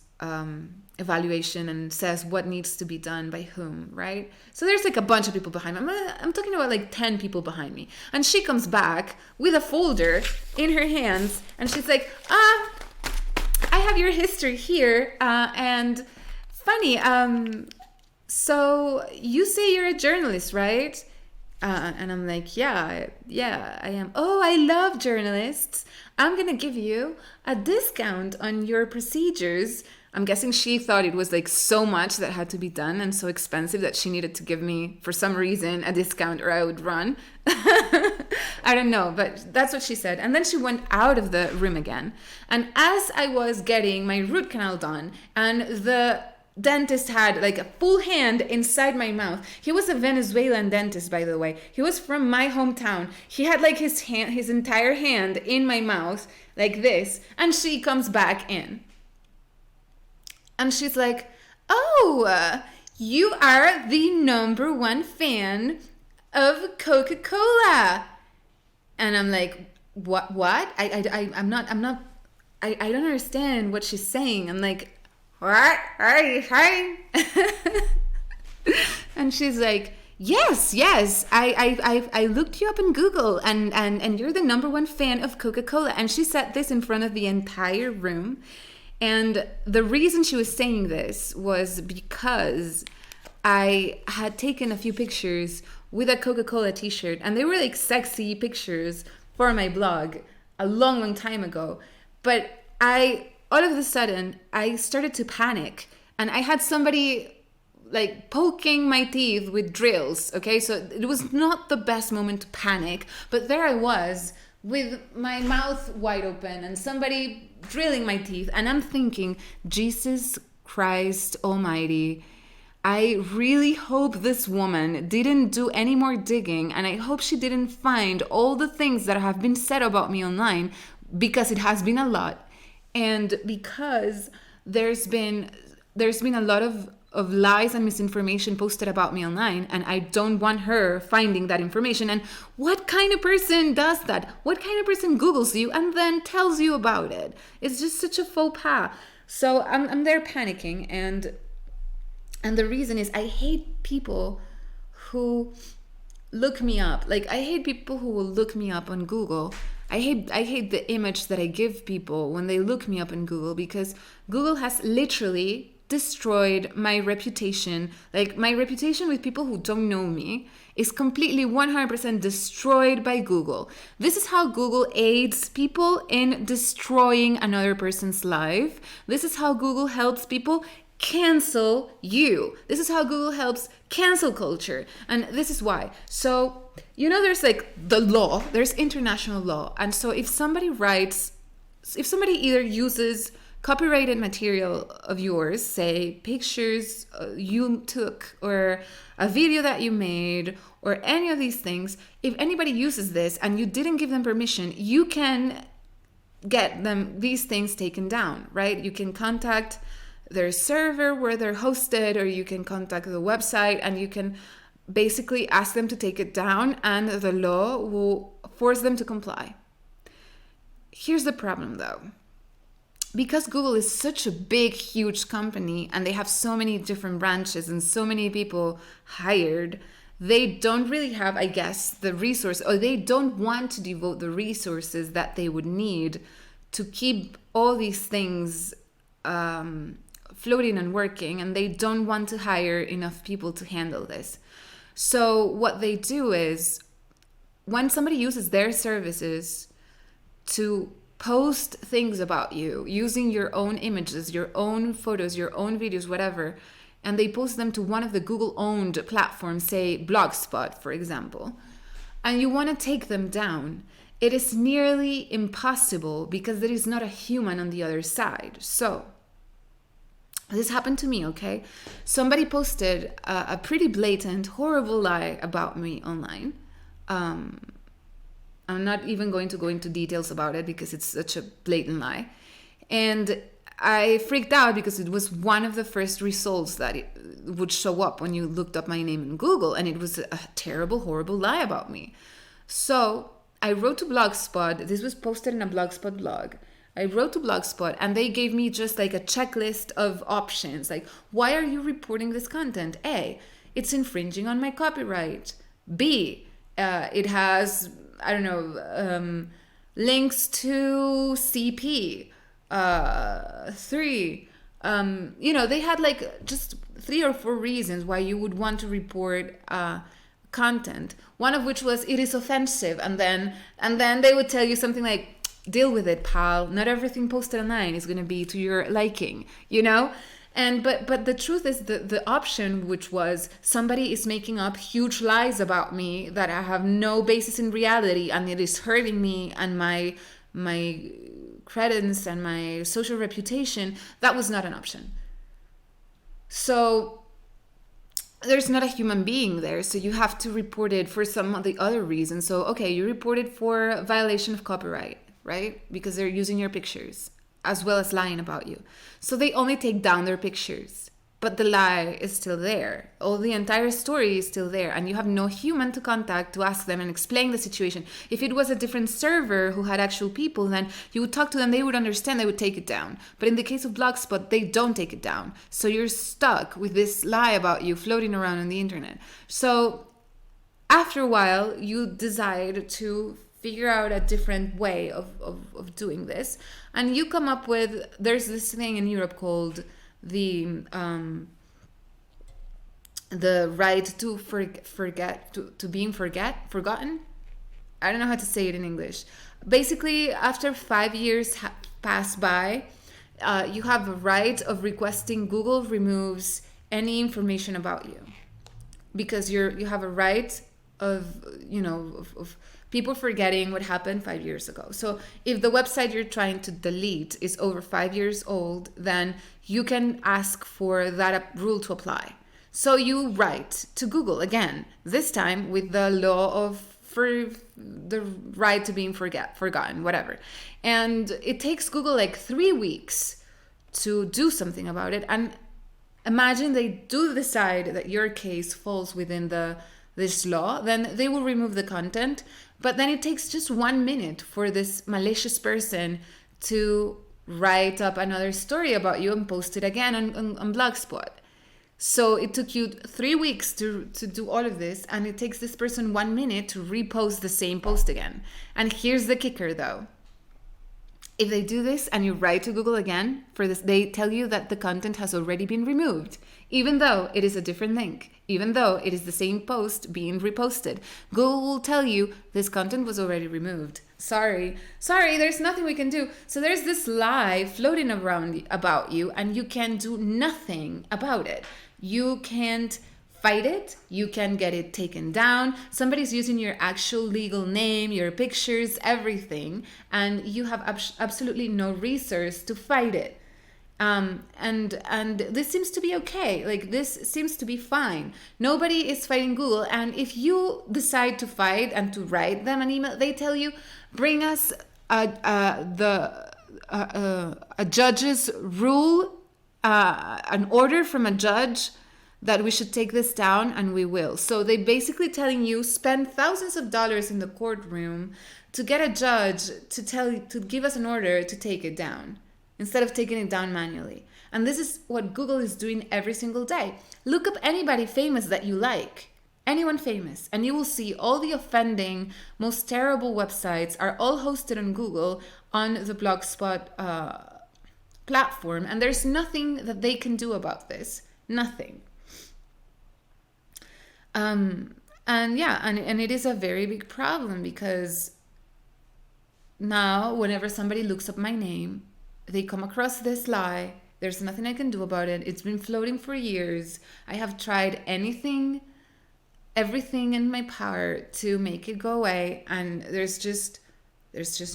evaluation and says what needs to be done by whom, right? So there's like a bunch of people behind me. I'm talking about like 10 people behind me. And she comes back with a folder in her hands, and she's like, I have your history here, and funny, so you say you're a journalist, right? And I'm like, yeah, I am. Oh, I love journalists. I'm gonna give you a discount on your procedures. I'm guessing she thought it was like so much that had to be done and so expensive that she needed to give me, for some reason, a discount or I would run. I don't know, but that's what she said. And then she went out of the room again. And as I was getting my root canal done, and the dentist had like a full hand inside my mouth. He was a Venezuelan dentist, by the way. He was from my hometown. He had like his entire hand in my mouth like this, and she comes back in. And she's like, oh, you are the #1 fan of Coca-Cola. And I'm like, what? I'm not, I don't understand what she's saying. I'm like, what are you saying? And she's like, yes, I looked you up in Google, and you're the #1 fan of Coca-Cola. And she said this in front of the entire room. And the reason she was saying this was because I had taken a few pictures with a Coca-Cola t-shirt, and they were like sexy pictures for my blog a long time ago. But all of a sudden, I started to panic, and I had somebody like poking my teeth with drills, okay? So it was not the best moment to panic, but there I was with my mouth wide open and somebody drilling my teeth, and I'm thinking, Jesus Christ Almighty, I really hope this woman didn't do any more digging, and I hope she didn't find all the things that have been said about me online, because it has been a lot. And because there's been a lot of lies and misinformation posted about me online, and I don't want her finding that information. And what kind of person does that? What kind of person Googles you and then tells you about it? It's just such a faux pas. So I'm there panicking, and the reason is I hate people who look me up. Like, I hate people who will look me up on Google. I hate the image that I give people when they look me up in Google, because Google has literally destroyed my reputation. Like, my reputation with people who don't know me is completely 100% destroyed by Google. This is how Google aids people in destroying another person's life. This is how Google helps people cancel you. This is how Google helps cancel culture. And this is why. So, you know, there's like the law, there's international law. And so if somebody either uses copyrighted material of yours, say pictures you took or a video that you made or any of these things, if anybody uses this and you didn't give them permission, you can get these things taken down, right? You can contact their server where they're hosted, or you can contact the website and you can basically ask them to take it down, and the law will force them to comply. Here's the problem though. Because Google is such a big, huge company, and they have so many different branches and so many people hired, they don't really have, I guess, the resource, or they don't want to devote the resources that they would need to keep all these things floating and working, and they don't want to hire enough people to handle this. So what they do is, when somebody uses their services to post things about you using your own images, your own photos, your own videos, whatever, and they post them to one of the Google-owned platforms, say Blogspot, for example, and you want to take them down, it is nearly impossible because there is not a human on the other side. So this happened to me, okay? Somebody posted a pretty blatant, horrible lie about me online. I'm not even going to go into details about it because it's such a blatant lie. And I freaked out because it was one of the first results that it would show up when you looked up my name in Google, and it was a terrible, horrible lie about me. So I wrote to Blogspot. This was posted in a Blogspot blog. I wrote to Blogspot, and they gave me just like a checklist of options. Like, why are you reporting this content? A, it's infringing on my copyright. B, it has, I don't know, links to CP. 3, they had like just 3 or 4 reasons why you would want to report content. One of which was it is offensive, and then they would tell you something like, deal with it, pal. Not everything posted online is going to be to your liking, And but the truth is the option, which was somebody is making up huge lies about me that I have no basis in reality, and it is hurting me and my credence and my social reputation, that was not an option. So there's not a human being there, so you have to report it for some of the other reasons. So okay, you report it for violation of copyright, right? Because they're using your pictures as well as lying about you. So they only take down their pictures, but the lie is still there. The entire story is still there, and you have no human to contact to ask them and explain the situation. If it was a different server who had actual people, then you would talk to them, they would understand, they would take it down. But in the case of Blogspot, they don't take it down. So you're stuck with this lie about you floating around on the internet. So after a while, you decide to figure out a different way of doing this. And you come up with, there's this thing in Europe called the right to forget, to being forgotten. I don't know how to say it in English. Basically, after 5 years pass by, you have a right of requesting Google removes any information about you, because you have a right of people forgetting what happened 5 years ago. So if the website you're trying to delete is over 5 years old, then you can ask for that rule to apply. So you write to Google again, this time with the law for the right to being forgotten, whatever. And it takes Google like 3 weeks to do something about it. And imagine they do decide that your case falls within this law, then they will remove the content. But then it takes just 1 minute for this malicious person to write up another story about you and post it again on Blogspot. So it took you 3 weeks to do all of this, and it takes this person 1 minute to repost the same post again. And here's the kicker though. If they do this and you write to Google again for this, they tell you that the content has already been removed, even though it is a different link, even though it is the same post being reposted. Google will tell you this content was already removed. Sorry, there's nothing we can do. So there's this lie floating around about you, and you can do nothing about it. You can't fight it. You can get it taken down. Somebody's using your actual legal name, your pictures, everything, and you have absolutely no resource to fight it. And this seems to be okay. Like, this seems to be fine. Nobody is fighting Google. And if you decide to fight and to write them an email, they tell you, bring us a judge's rule, an order from a judge that we should take this down, and we will. So they basically telling you spend thousands of dollars in the courtroom to get a judge to give us an order to take it down, instead of taking it down manually. And this is what Google is doing every single day. Look up anybody famous that you like, anyone famous, and you will see all the offending, most terrible websites are all hosted on Google on the Blogspot platform, and there's nothing that they can do about this. Nothing. And it is a very big problem, because now whenever somebody looks up my name, they come across this lie. There's nothing I can do about it. It's been floating for years. I have tried everything in my power to make it go away, and there's just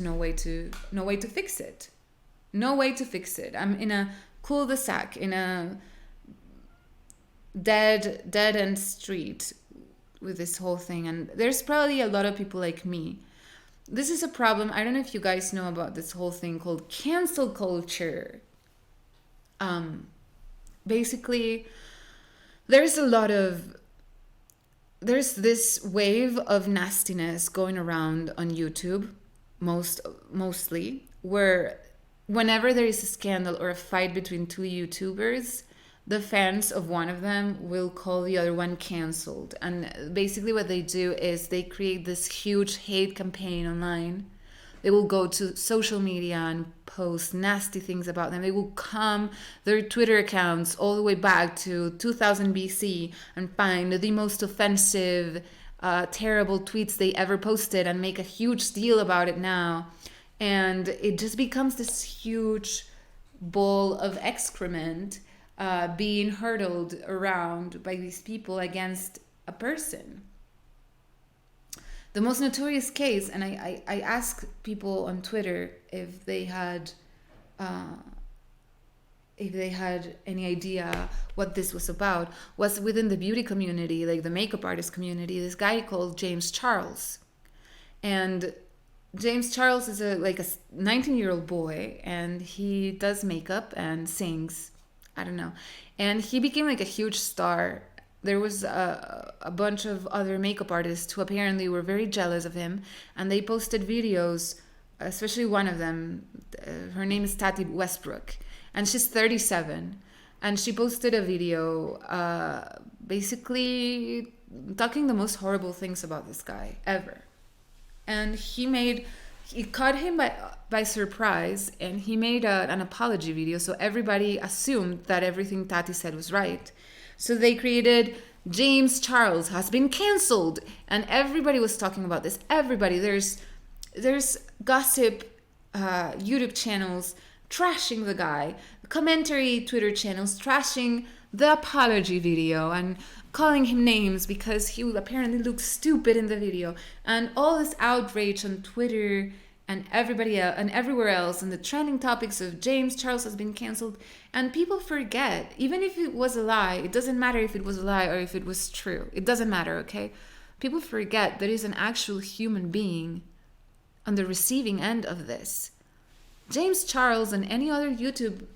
no way to fix it. No way to fix it. I'm in a cul-de-sac, in a dead end street with this whole thing, and there's probably a lot of people like me. This is a problem. I don't know if you guys know about this whole thing called cancel culture. Basically, there's a lot of there's this wave of nastiness going around on YouTube, mostly, where whenever there is a scandal or a fight between two YouTubers, the fans of one of them will call the other one canceled. And basically what they do is they create this huge hate campaign online. They will go to social media and post nasty things about them. They will come their Twitter accounts all the way back to 2000 BC and find the most offensive, terrible tweets they ever posted and make a huge deal about it now. And it just becomes this huge ball of excrement being hurled around by these people against a person. The most notorious case, and I asked people on Twitter if they had any idea what this was about, was within the beauty community, like the makeup artist community, this guy called James Charles. And James Charles is a 19-year-old boy, and he does makeup and sings. I don't know. And he became like a huge star. There was a bunch of other makeup artists who apparently were very jealous of him, and they posted videos, especially one of them. Her name is Tati Westbrook, and she's 37. And she posted a video basically talking the most horrible things about this guy ever. And it caught him by surprise, and he made an apology video, so everybody assumed that everything Tati said was right. So they created James Charles has been canceled, and everybody was talking about this. Everybody, there's gossip YouTube channels trashing the guy, commentary Twitter channels trashing the apology video and calling him names because he apparently looked stupid in the video, and all this outrage on Twitter and everybody else and everywhere else, and the trending topics of James Charles has been canceled. And people forget, even if it was a lie, it doesn't matter if it was a lie or if it was true. It doesn't matter, okay? People forget there is an actual human being on the receiving end of this. James Charles and any other YouTube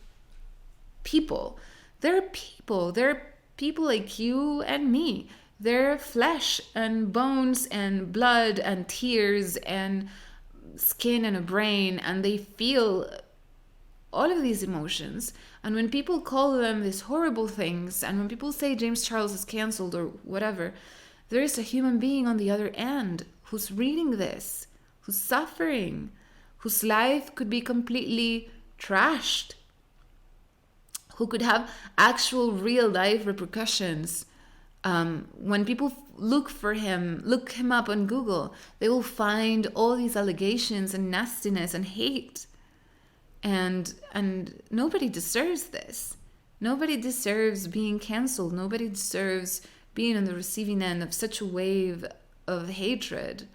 people, they're people. They're people like you and me. They're flesh and bones and blood and tears and skin and a brain, and they feel all of these emotions. And when people call them these horrible things, and when people say James Charles is canceled or whatever, there is a human being on the other end who's reading this, who's suffering, whose life could be completely trashed, who could have actual real life repercussions. When people look him up on Google, they will find all these allegations and nastiness and hate. And nobody deserves this. Nobody deserves being canceled. Nobody deserves being on the receiving end of such a wave of hatred.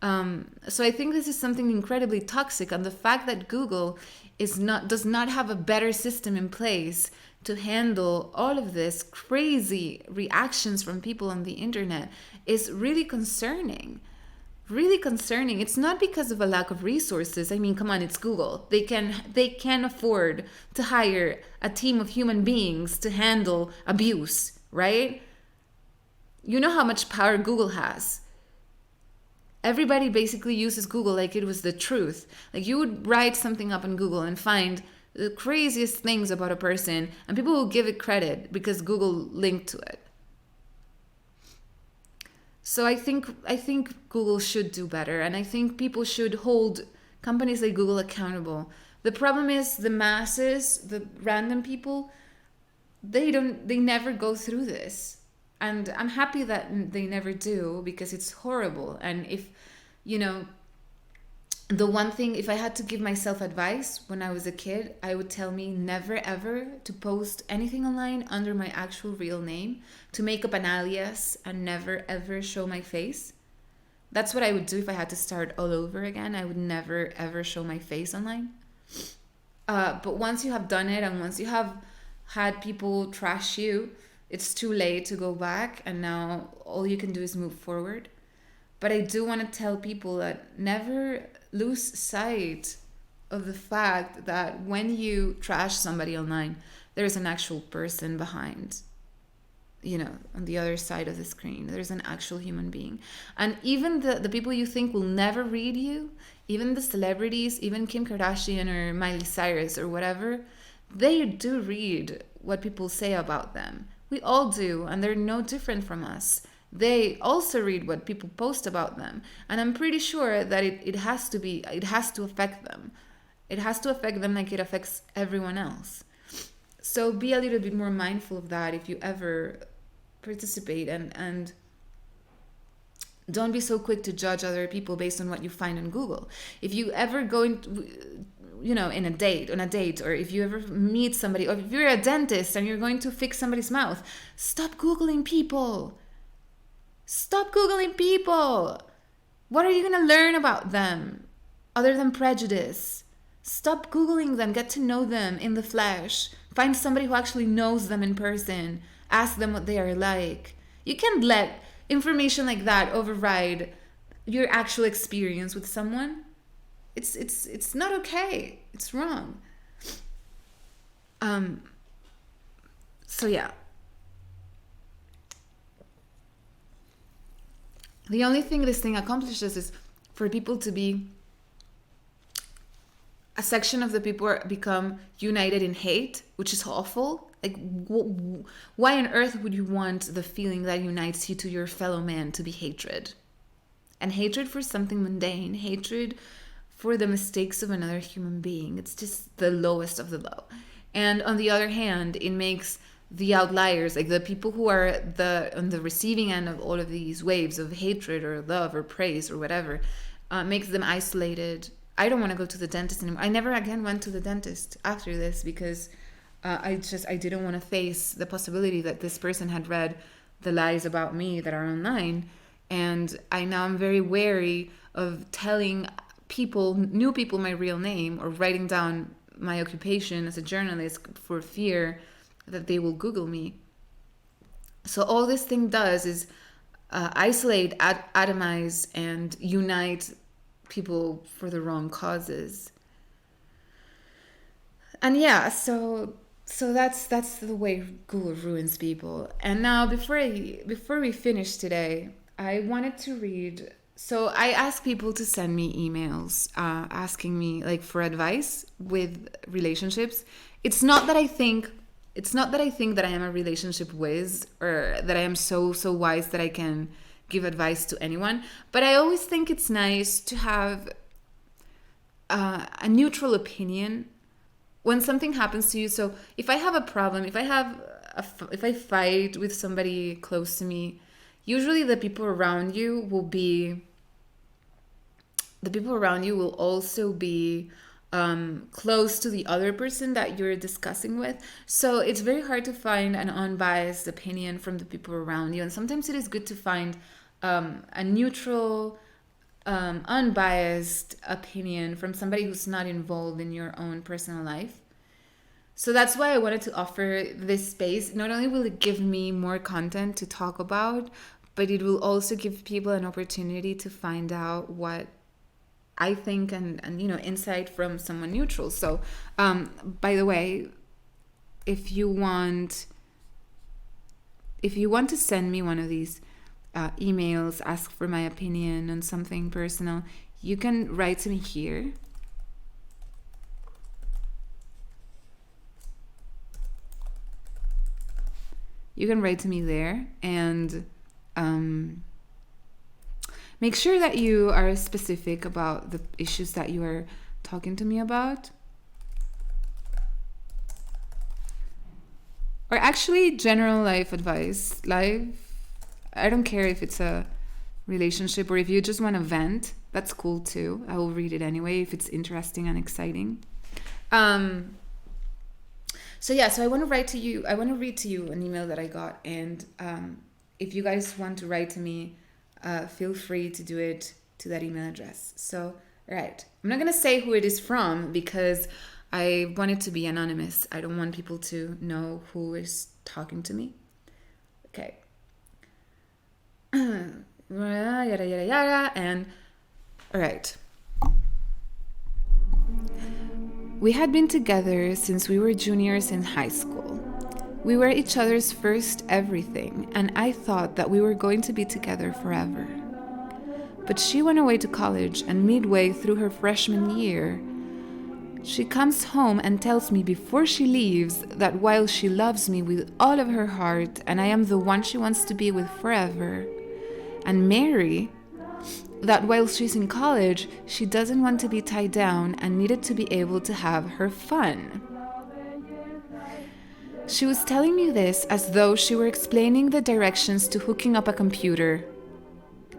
So I think this is something incredibly toxic, and the fact that Google does not have a better system in place to handle all of this crazy reactions from people on the internet is really concerning. Really concerning. It's not because of a lack of resources. I mean, come on, it's Google. They can afford to hire a team of human beings to handle abuse, right? You know how much power Google has. Everybody basically uses Google like it was the truth. Like, you would write something up on Google and find the craziest things about a person, and people will give it credit because Google linked to it. So I think Google should do better, and I think people should hold companies like Google accountable. The problem is the masses, the random people, they never go through this. And I'm happy that they never do, because it's horrible. And if, the one thing, if I had to give myself advice when I was a kid, I would tell me never ever to post anything online under my actual real name, to make up an alias and never ever show my face. That's what I would do if I had to start all over again. I would never ever show my face online. But once you have done it, and once you have had people trash you, it's too late to go back, and now all you can do is move forward. But I do want to tell people that never lose sight of the fact that when you trash somebody online, there's an actual person behind, on the other side of the screen. There's an actual human being. And even the people you think will never read you, even the celebrities, even Kim Kardashian or Miley Cyrus or whatever, they do read what people say about them. We all do, and they're no different from us. They also read what people post about them. And I'm pretty sure that it has to affect them. It has to affect them like it affects everyone else. So be a little bit more mindful of that if you ever participate, and don't be so quick to judge other people based on what you find on Google. If you ever go into, on a date, or if you ever meet somebody, or if you're a dentist and you're going to fix somebody's mouth, stop Googling people. Stop Googling people. What are you going to learn about them other than prejudice? Stop Googling them. Get to know them in the flesh. Find somebody who actually knows them in person. Ask them what they are like. You can't let information like that override your actual experience with someone. It's not okay. It's wrong. So yeah. The only thing this thing accomplishes is for people to be, a section of the people become united in hate, which is awful. Like, why on earth would you want the feeling that unites you to your fellow man to be hatred? And hatred for something mundane, hatred for the mistakes of another human being. It's just the lowest of the low. And on the other hand, it makes the outliers, like the people who are on the receiving end of all of these waves of hatred or love or praise or whatever, makes them isolated. I don't want to go to the dentist anymore. I never again went to the dentist after this because I didn't want to face the possibility that this person had read the lies about me that are online. And I'm very wary of telling new people my real name or writing down my occupation as a journalist for fear that they will Google me. So all this thing does is isolate, atomize, and unite people for the wrong causes. And yeah, so that's the way Google ruins people. And now before we finish today, I wanted to read. So I ask people to send me emails asking me like for advice with relationships. It's not that I think that I am a relationship whiz or that I am so wise that I can give advice to anyone. But I always think it's nice to have a neutral opinion when something happens to you. So if I have a problem, if I fight with somebody close to me, usually the people around you will also be close to the other person that you're discussing with. So it's very hard to find an unbiased opinion from the people around you. And sometimes it is good to find a neutral, unbiased opinion from somebody who's not involved in your own personal life. So that's why I wanted to offer this space. Not only will it give me more content to talk about, but it will also give people an opportunity to find out what I think and insight from someone neutral. So by the way, if you want to send me one of these emails, ask for my opinion on something personal, you can write to me here. You can write to me there, and make sure that you are specific about the issues that you are talking to me about. Or actually general life advice. I don't care if it's a relationship or if you just want to vent. That's cool too. I will read it anyway if it's interesting and exciting. So I want to read to you an email that I got, and if you guys want to write to me, feel free to do it to that email address. So, all right. I'm not going to say who it is from because I want it to be anonymous. I don't want people to know who is talking to me. Okay. Yada, yada, yada. And, all right. We had been together since we were juniors in high school. We were each other's first everything, and I thought that we were going to be together forever. But she went away to college, and midway through her freshman year, she comes home and tells me before she leaves that while she loves me with all of her heart and I am the one she wants to be with forever, and Mary, that while she's in college, she doesn't want to be tied down and needed to be able to have her fun. She was telling me this as though she were explaining the directions to hooking up a computer.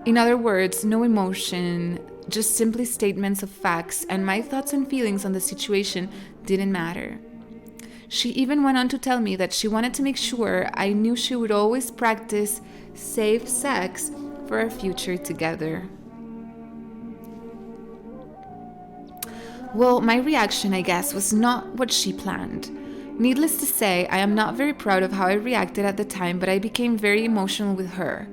In other words, no emotion, just simply statements of facts, and my thoughts and feelings on the situation didn't matter. She even went on to tell me that she wanted to make sure I knew she would always practice safe sex for our future together. Well, my reaction, I guess, was not what she planned. Needless to say, I am not very proud of how I reacted at the time, but I became very emotional with her.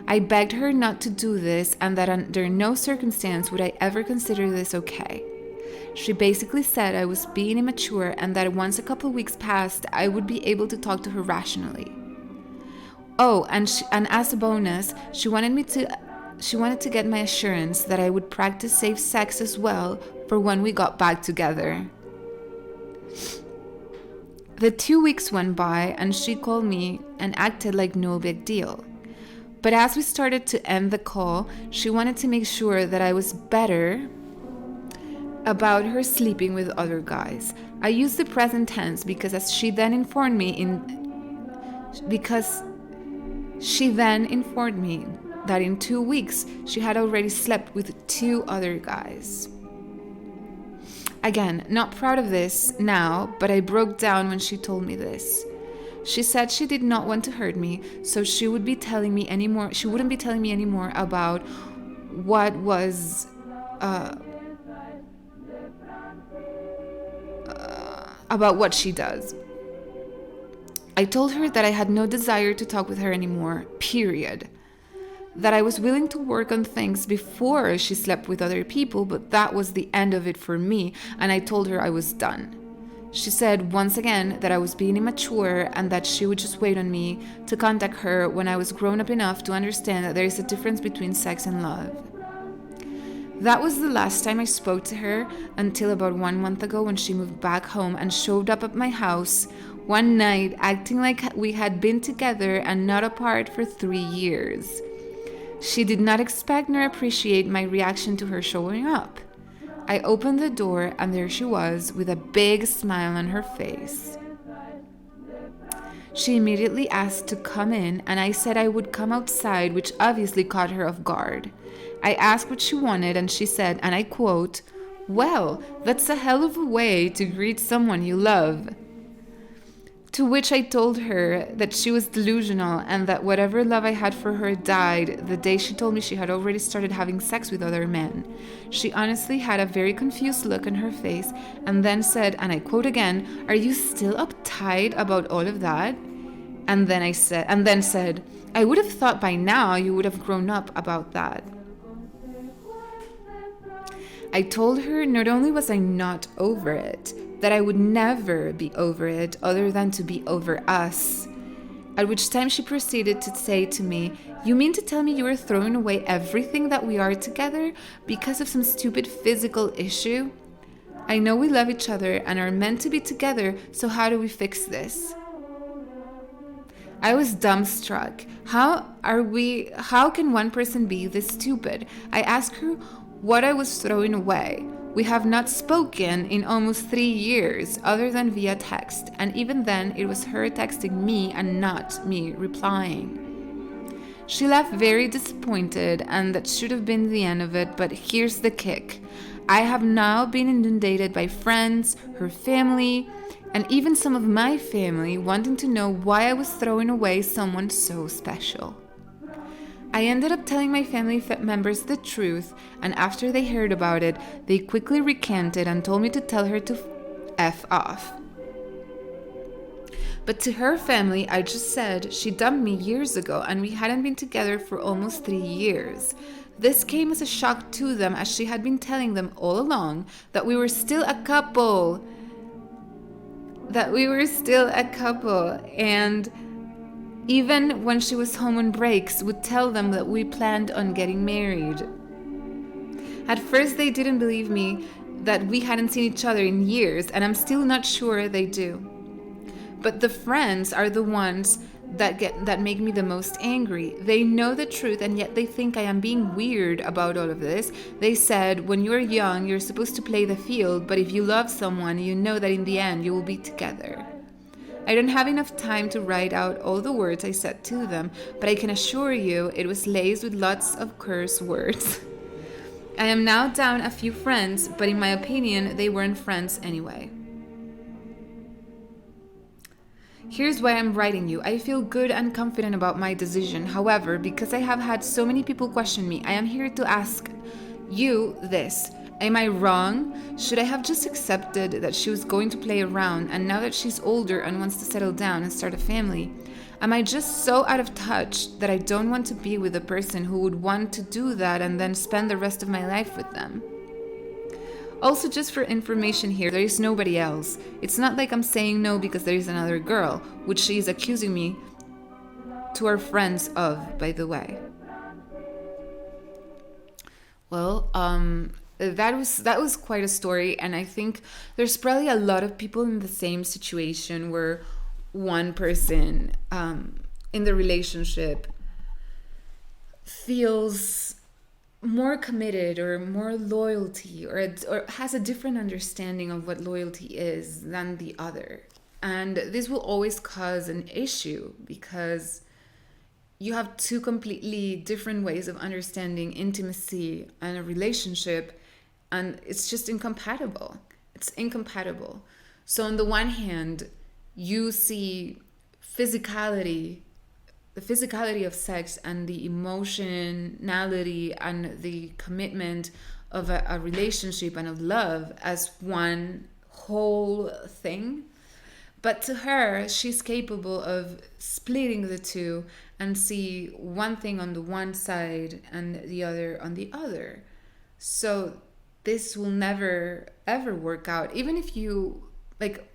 I begged her not to do this and that under no circumstance would I ever consider this okay. She basically said I was being immature and that once a couple of weeks passed, I would be able to talk to her rationally. Oh, and as a bonus, she wanted to get my assurance that I would practice safe sex as well for when we got back together. The 2 weeks went by and she called me and acted like no big deal. But as we started to end the call, she wanted to make sure that I was better about her sleeping with other guys. I used the present tense because she then informed me that in 2 weeks she had already slept with 2 other guys. Again, not proud of this now, but I broke down when she told me this. She said she did not want to hurt me, so she wouldn't be telling me anymore about what was about what she does. I told her that I had no desire to talk with her anymore, period. That I was willing to work on things before she slept with other people, but that was the end of it for me, and I told her I was done. She said once again that I was being immature and that she would just wait on me to contact her when I was grown up enough to understand that there is a difference between sex and love. That was the last time I spoke to her until about 1 month ago when she moved back home and showed up at my house one night acting like we had been together and not apart for 3 years. She did not expect nor appreciate my reaction to her showing up. I opened the door and there she was with a big smile on her face. She immediately asked to come in and I said I would come outside, which obviously caught her off guard. I asked what she wanted and she said, and I quote, "Well, that's a hell of a way to greet someone you love." To which I told her that she was delusional and that whatever love I had for her died the day she told me she had already started having sex with other men. She honestly had a very confused look on her face and then said, and I quote again, "Are you still uptight about all of that?" And then said, "I would have thought by now you would have grown up about that." I told her not only was I not over it, that I would never be over it other than to be over us. At which time she proceeded to say to me, "You mean to tell me you are throwing away everything that we are together because of some stupid physical issue? I know we love each other and are meant to be together, so how do we fix this?" I was dumbstruck. How can one person be this stupid? I asked her what I was throwing away. We have not spoken in almost 3 years, other than via text, and even then it was her texting me and not me replying. She left very disappointed, and that should have been the end of it, but here's the kick. I have now been inundated by friends, her family, and even some of my family wanting to know why I was throwing away someone so special. I ended up telling my family members the truth, and after they heard about it, they quickly recanted and told me to tell her to F off. But to her family, I just said she dumped me years ago and we hadn't been together for almost 3 years. This came as a shock to them as she had been telling them all along that we were still a couple. that we were still a couple, and even when she was home on breaks, would tell them that we planned on getting married. At first, they didn't believe me that we hadn't seen each other in years, and I'm still not sure they do. But the friends are the ones that make me the most angry. They know the truth, and yet they think I am being weird about all of this. They said, when you're young, you're supposed to play the field, but if you love someone, you know that in the end you will be together. I don't have enough time to write out all the words I said to them, but I can assure you it was laced with lots of curse words. I am now down a few friends, but in my opinion, they weren't friends anyway. Here's why I'm writing you. I feel good and confident about my decision. However, because I have had so many people question me, I am here to ask you this. Am I wrong? Should I have just accepted that she was going to play around, and now that she's older and wants to settle down and start a family, am I just so out of touch that I don't want to be with a person who would want to do that and then spend the rest of my life with them? Also, just for information here, there is nobody else. It's not like I'm saying no because there is another girl, which she is accusing me to our friends of, by the way. Well, that was quite a story, and I think there's probably a lot of people in the same situation where one person in the relationship feels more committed or more loyalty or has a different understanding of what loyalty is than the other. And this will always cause an issue because you have two completely different ways of understanding intimacy and a relationship, and it's just incompatible. It's incompatible. So on the one hand, you see physicality, the physicality of sex and the emotionality and the commitment of a relationship and of love as one whole thing. But to her, she's capable of splitting the two and see one thing on the one side and the other on the other. So this will never, ever work out. Even if you,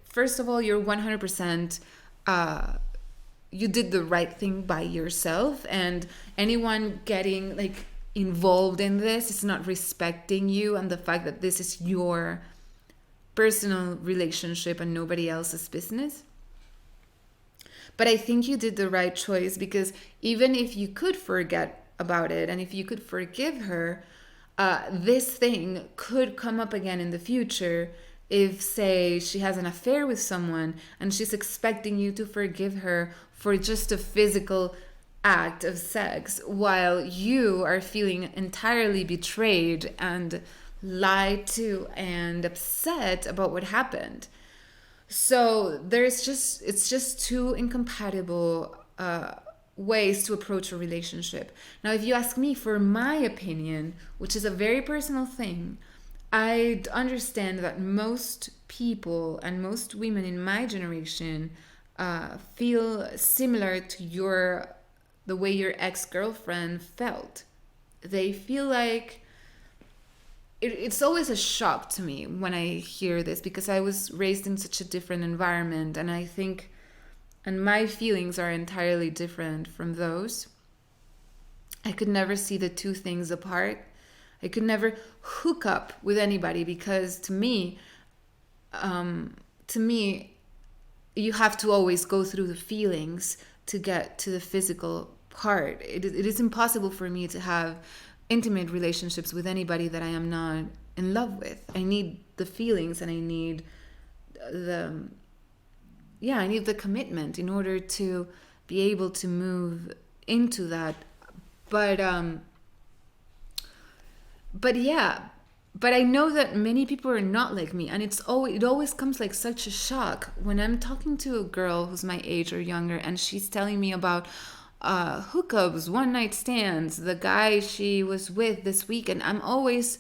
first of all, you're 100%, you did the right thing by yourself, and anyone getting, involved in this is not respecting you and the fact that this is your personal relationship and nobody else's business. But I think you did the right choice, because even if you could forget about it and if you could forgive her, this thing could come up again in the future if, say, she has an affair with someone and she's expecting you to forgive her for just a physical act of sex while you are feeling entirely betrayed and lied to and upset about what happened. So it's just two incompatible ways to approach a relationship. Now, if you ask me for my opinion, which is a very personal thing, I understand that most people and most women in my generation feel similar to the way your ex-girlfriend felt. They feel like it's always a shock to me when I hear this, because I was raised in such a different environment, and I think, and my feelings are entirely different from those. I could never see the two things apart. I could never hook up with anybody, because to me, you have to always go through the feelings to get to the physical part. It is impossible for me to have intimate relationships with anybody that I am not in love with. I need the feelings, and I need the commitment in order to be able to move into that. But I know that many people are not like me, and it always comes like such a shock when I'm talking to a girl who's my age or younger, and she's telling me about hookups, one night stands, the guy she was with this weekend. I'm always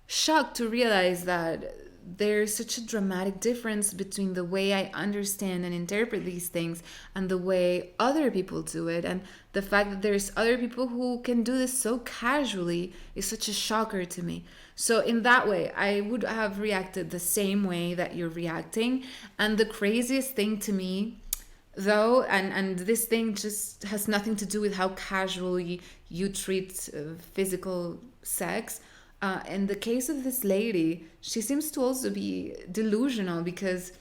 shocked to realize that there's such a dramatic difference between the way I understand and interpret these things and the way other people do it. And the fact that there's other people who can do this so casually is such a shocker to me. So in that way, I would have reacted the same way that you're reacting. And the craziest thing to me, though, and this thing just has nothing to do with how casually you treat physical sex. In the case of this lady, she seems to also be delusional, because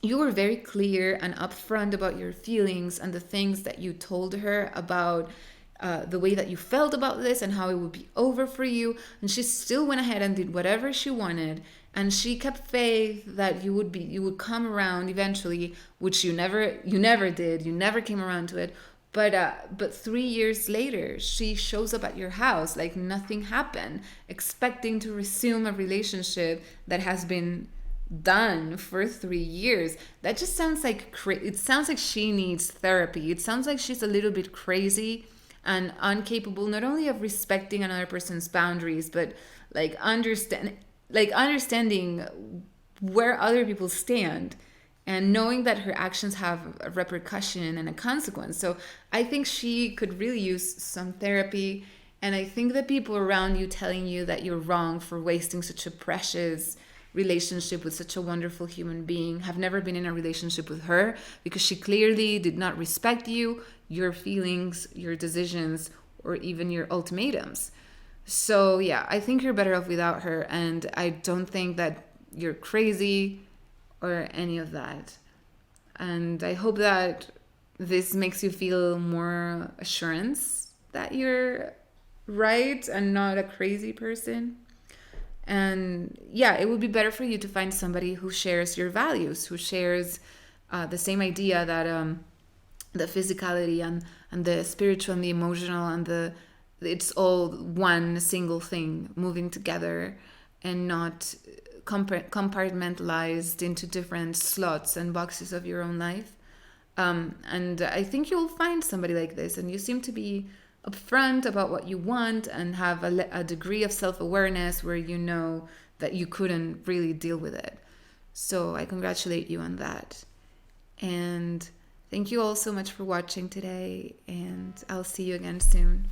you were very clear and upfront about your feelings and the things that you told her about the way that you felt about this and how it would be over for you. And she still went ahead and did whatever she wanted. And she kept faith that you would come around eventually, which you never did. You never came around to it. But 3 years later, she shows up at your house like nothing happened, expecting to resume a relationship that has been done for 3 years. That just sounds like it sounds like she needs therapy. It sounds like she's a little bit crazy and incapable not only of respecting another person's boundaries, but like understanding where other people stand, and knowing that her actions have a repercussion and a consequence. So I think she could really use some therapy. And I think that people around you telling you that you're wrong for wasting such a precious relationship with such a wonderful human being have never been in a relationship with her, because she clearly did not respect you, your feelings, your decisions, or even your ultimatums. So yeah, I think you're better off without her. And I don't think that you're crazy or any of that. And I hope that this makes you feel more assurance that you're right and not a crazy person. And yeah, it would be better for you to find somebody who shares your values, who shares the same idea that the physicality and the spiritual and the emotional and it's all one single thing moving together, and not compartmentalized into different slots and boxes of your own life. And I think you'll find somebody like this, and you seem to be upfront about what you want and have a degree of self-awareness where you know that you couldn't really deal with it. So I congratulate you on that. And thank you all so much for watching today, and I'll see you again soon.